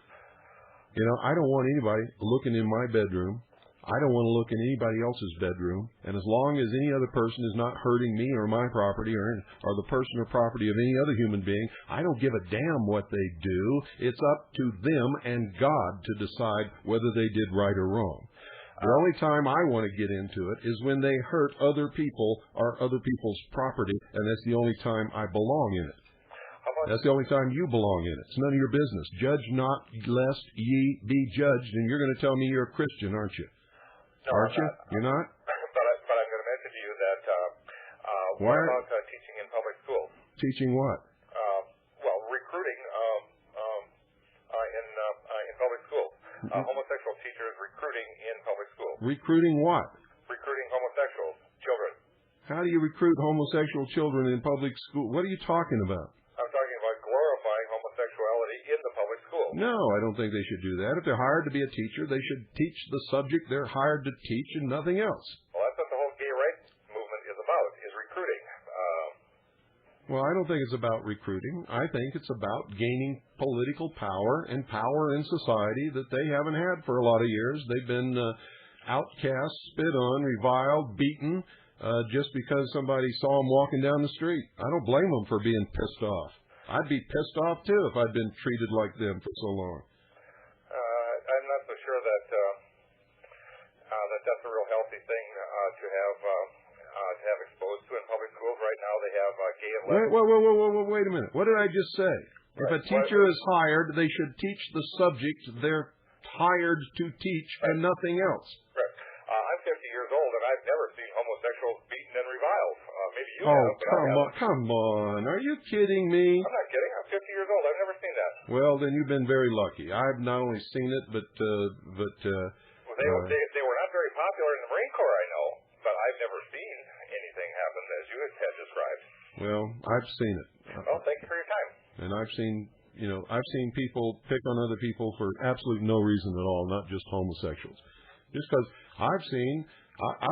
You know, I don't want anybody looking in my bedroom. I don't want to look in anybody else's bedroom, and as long as any other person is not hurting me or my property or the person or property of any other human being, I don't give a damn what they do. It's up to them and God to decide whether they did right or wrong. The only time I want to get into it is when they hurt other people or other people's property, and that's the only time I belong in it. That's the only time you belong in it. It's none of your business. Judge not, lest ye be judged. And you're going to tell me you're a Christian, aren't you? No, aren't I'm you? not. You're not? But I'm going to mention to you that what about teaching in public schools? Teaching what? Well, recruiting in public schools. Homosexual teachers recruiting in public schools. Recruiting what? Recruiting homosexual children. How do you recruit homosexual children in public school? What are you talking about? I'm talking about glorifying homosexuality in the public school. No, I don't think they should do that. If they're hired to be a teacher, they should teach the subject they're hired to teach and nothing else. Well, that's what the whole gay rights movement is about, is recruiting. Well, I don't think it's about recruiting. I think it's about gaining political power and power in society that they haven't had for a lot of years. They've been outcast, spit on, reviled, beaten, just because somebody saw them walking down the street. I don't blame them for being pissed off. I'd be pissed off, too, if I'd been treated like them for so long. I'm not so sure that that's a real healthy thing to have exposed to in public schools. Right now they have gay and lesbian. Wait a minute. What did I just say? If a teacher is hired, they should teach the subject they're hired to teach and nothing else. Right. I'm 50 years old, and I've never seen homosexuals beaten and reviled. Maybe you have. Oh, come on. Are you kidding me? I'm not kidding. I'm 50 years old. I've never seen that. Well, then you've been very lucky. I've not only seen it, but well, they were not very popular in the Marine Corps, I know, but I've never seen anything happen as you had described. Well, I've seen it. Well, thank you for your time. And I've seen people pick on other people for absolutely no reason at all, not just homosexuals. Just because I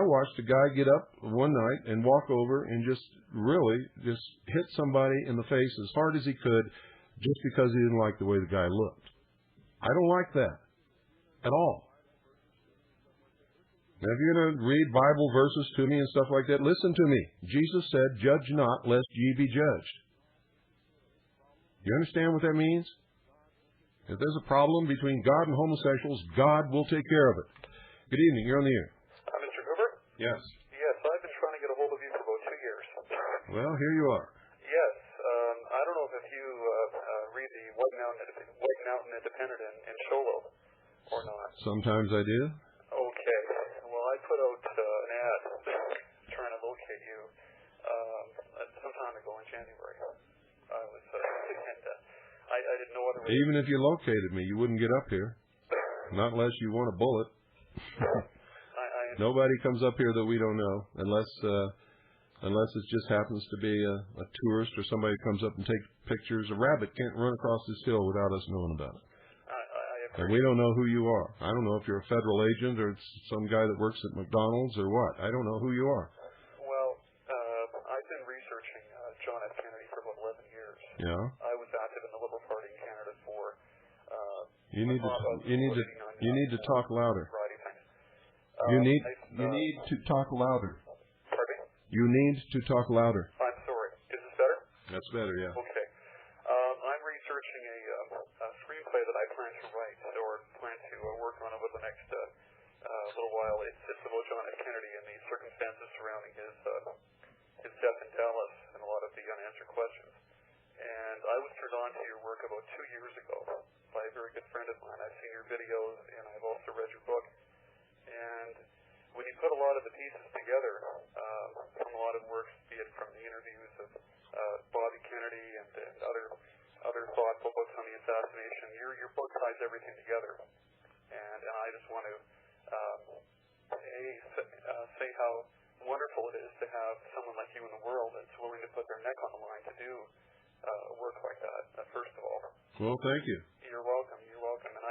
watched a guy get up one night and walk over and just hit somebody in the face as hard as he could just because he didn't like the way the guy looked. I don't like that at all. Now, if you're going to read Bible verses to me and stuff like that, listen to me. Jesus said, "Judge not, lest ye be judged." You understand what that means? If there's a problem between God and homosexuals, God will take care of it. Good evening. You're on the air. Mr. Cooper? Yes. Yes, I've been trying to get a hold of you for about 2 years. Well, here you are. Yes. I don't know if you read the White Mountain Independent in Sholo or not. Sometimes I do. Okay. Well, I put out an ad trying to locate you some time ago in January. I didn't know other way. Even if you located me, you wouldn't get up here. Not unless you want a bullet. Nobody comes up here that we don't know, unless it just happens to be a tourist or somebody comes up and takes pictures. A rabbit can't run across this hill without us knowing about it. And we don't know who you are. I don't know if you're a federal agent or it's some guy that works at McDonald's or what. I don't know who you are. Well, I've been researching John F. Kennedy for about 11 years. Yeah. I was active in the Liberal Party in Canada for. You need to talk louder. You need to talk louder. Pardon me? You need to talk louder. I'm sorry. Is this better? That's better, yeah. Okay. I'm researching a screenplay that I plan to write or plan to work on over the next little while. It's about John F. Kennedy and the circumstances surrounding his death in Dallas and a lot of the unanswered questions. And I was turned on to your work about 2 years ago by a very good friend of mine. I've seen your videos and I've also read your book. And when you put a lot of the pieces together from a lot of works, be it from the interviews of Bobby Kennedy and other thoughtful books on the assassination, your book ties everything together. And I just want to say how wonderful it is to have someone like you in the world that's willing to put their neck on the line to do work like that, first of all. Well, thank you. You're welcome. And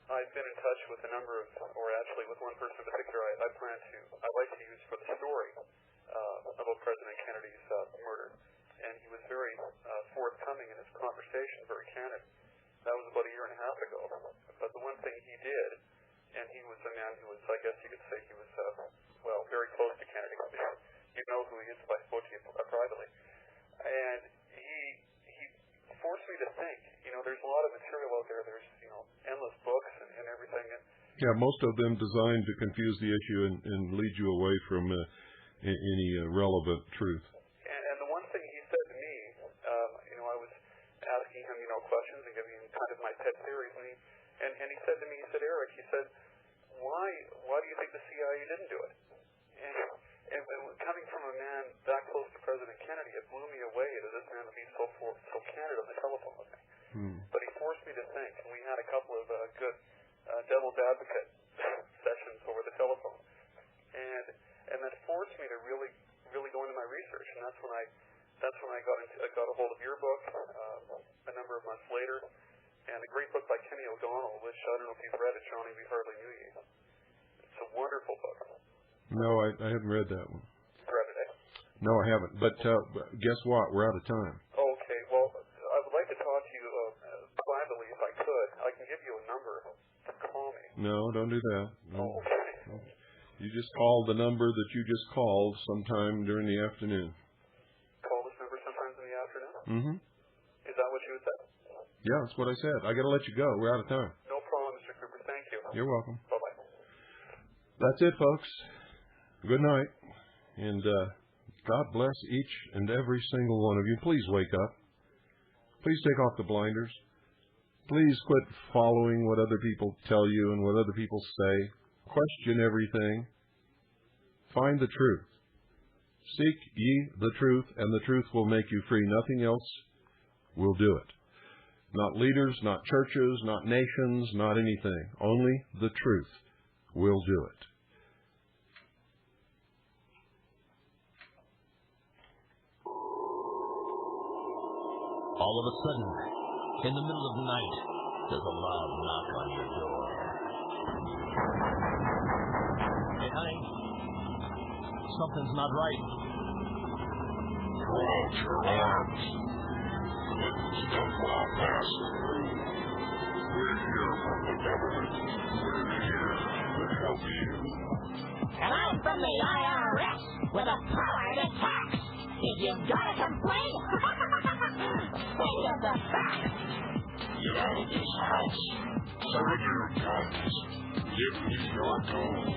I've been in touch with a number of, or actually with one person in particular I'd like to use for the story about President Kennedy's murder. And he was very forthcoming in his conversation, very candid. That was about 1.5 years ago. But the one thing he did, and he was a man think. You know, there's a lot of material out there. There's, you know, endless books and everything. And yeah, most of them designed to confuse the issue and lead you away from any relevant truth. And the one thing he said to me, you know, I was asking him, you know, questions and giving him kind of my pet theories, and he said to me, he said, Eric, he said, why do you think the CIA didn't do it? And coming from a man that close to President Kennedy, it blew me away that this man would be so candid on the telephone with me. But he forced me to think, and we had a couple of good devil's advocate sessions over the telephone, and that forced me to really go into my research, and that's when I got a hold of your book a number of months later, and a great book by Kenny O'Donnell, which I don't know if you've read it, Johnny. We hardly knew you. It's a wonderful book. No, I haven't read that one. Read it, eh? No, I haven't. But guess what? We're out of time. Okay. Well, I would like to talk to you privately if I could. I can give you a number to call me. No, don't do that. No. Oh, okay. No. You just call the number that you just called sometime during the afternoon. Call this number sometimes in the afternoon? Mm-hmm. Is that what you would say? Yeah, that's what I said. I got to let you go. We're out of time. No problem, Mr. Cooper. Thank you. You're welcome. Bye-bye. That's it, folks. Good night. And God bless each and every single one of you. Please wake up. Please take off the blinders. Please quit following what other people tell you and what other people say. Question everything. Find the truth. Seek ye the truth, and the truth will make you free. Nothing else will do it. Not leaders, not churches, not nations, not anything. Only the truth will do it. All of a sudden, in the middle of the night, there's a loud knock on your door. Hey, honey, something's not right. Throw out your arms. Step out past through. We're here from the government. We're here to help you. And I'm from the IRS with a power to tax. If you've got a complaint, think of the facts. Get out of this house. Surrender your guns. Give me your gold.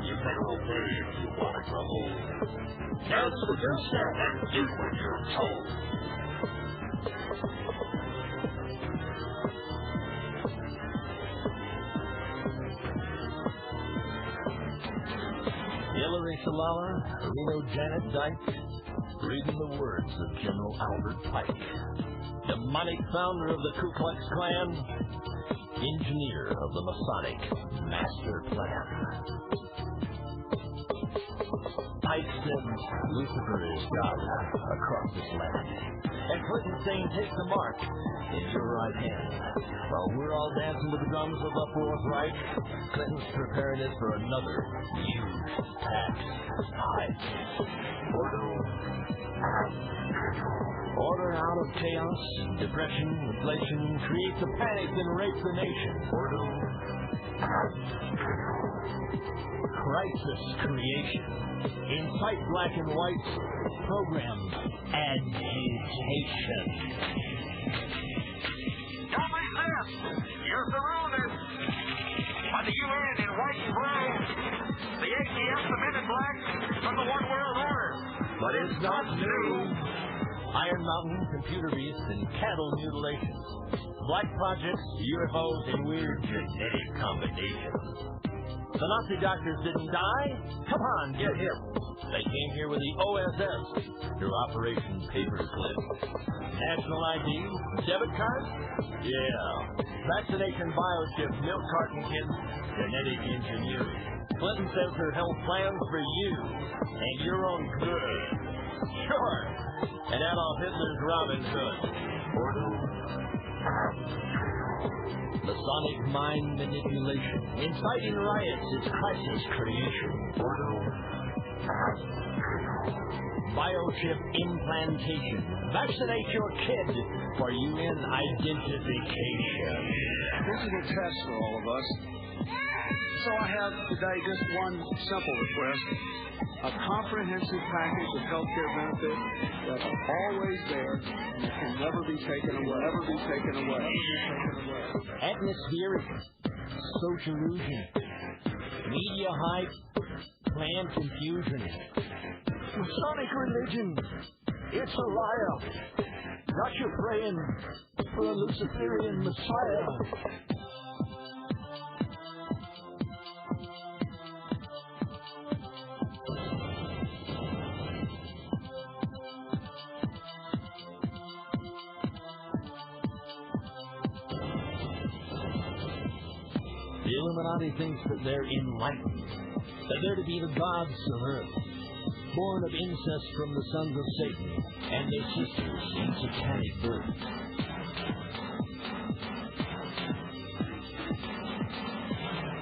You better obey if you want to go home. Answer yourself and do what you're told. Hillary Shalala, Reno Janet Dyke, reading the words of General Albert Pike, demonic founder of the Ku Klux Klan, engineer of the Masonic Master Plan. Pike said Lucifer is God across this land, and Clinton's saying take the mark in your right hand. While we're all dancing to the drums of the Fourth Reich, Clinton's preparing it for another huge tax hike. Order out of chaos, depression, inflation, creates a panic and rapes the nation. Crisis creation. Incite black and white. Program agitation. Don't resist. You're surrounded by the UN in white and brown. The ATF, the men in black, from the One World Order. But it's not new. Iron Mountain, computer beasts, and cattle mutilations. Black projects, UFOs, and weird genetic combinations. The Nazi doctors didn't die? Come on, get hip. They came here with the OSS through Operation Paperclip. National ID? Debit card? Yeah. Vaccination biochip, milk carton kits, genetic engineering. Clinton says her health plans for you and your own good. Sure. And Adolf Hitler's Robin Hood. Masonic mind manipulation. Inciting riots is crisis creation. Biochip implantation. Vaccinate your kid for UN identification. This is a test for all of us. So I have today just one simple request. A comprehensive package of health care benefits that are always there and can never be taken away. Atmospheric, social illusion, media hype, planned confusion. Masonic religion, it's a liar. Not your praying for a Luciferian Messiah. The Illuminati thinks that they're enlightened, that they're to be the gods of Earth, born of incest from the sons of Satan and their sisters in satanic birth.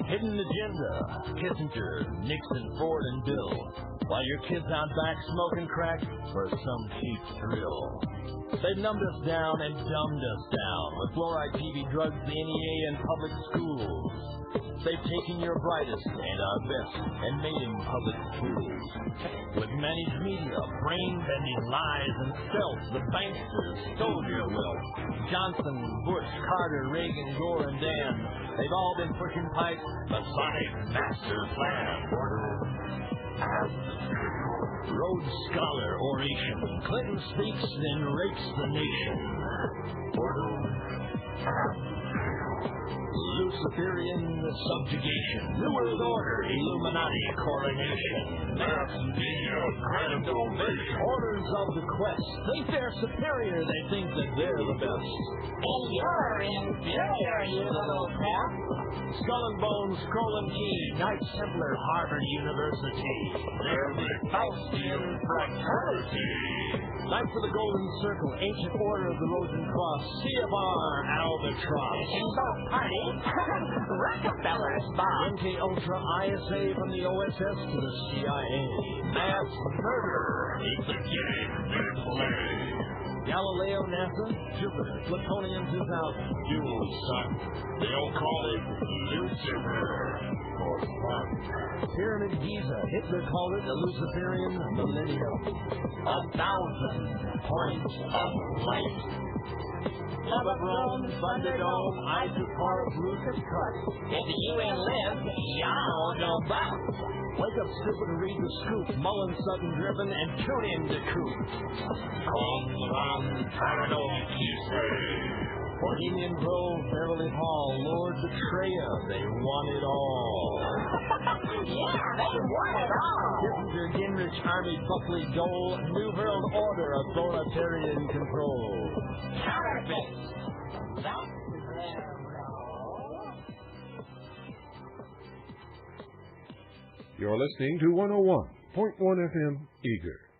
Hidden agenda, Kissinger, Nixon, Ford, and Bill, while your kid's out back smoking crack for some cheap thrill. They've numbed us down and dumbed us down with fluoride, TV, drugs, the NEA, and public schools. They've taken your brightest and our best and made them public fools. With managed media, brain-bending lies and stealth, the banksters stole your wealth. Johnson, Bush, Carter, Reagan, Gore, and Dan, they've all been pushing pipes, Masonic master plan. Rhodes Scholar oration, Clinton speaks and rapes the nation. Luciferian subjugation, New World Order, Illuminati coronation, mass media, grand ovation, orders of the quest, think they're superior, they think that they're the best. And you're inferior, you little crap. Skull and Bones, Scroll and Key, Knight Templar, Harvard University, they're the Faustian fraternity. Knights of the Golden Circle, Ancient Order of the Rosen Cross, CFR, Albatross. In both parties, Rockefeller's boss. MK Ultra, ISA from the OSS to the CIA. Mass murder, it's a game they play. Galileo, NASA, Jupiter, Plutonium 2000, dual sun. They'll call it Lucifer for fun. Pyramid Giza, Hitler called it the Luciferian Millennium. 1,000 points of light. Lava Rome, Thunderdome, Isopar, Lucas Cut. If the UN lives, y'all don't bow. Wake up, stupid, and read the scoop. Mullen, Sutton, Driven, and tune in to Coop. Come paranoid, you say. Bohemian Grove, Beverly Hall, Lord Betraya, they want it all. Yeah, they want it all. Kissinger, Gingrich, Army, Buckley, Dole, New World Order, authoritarian control. Counterfeit. That's You're listening to 101.1 FM Eager.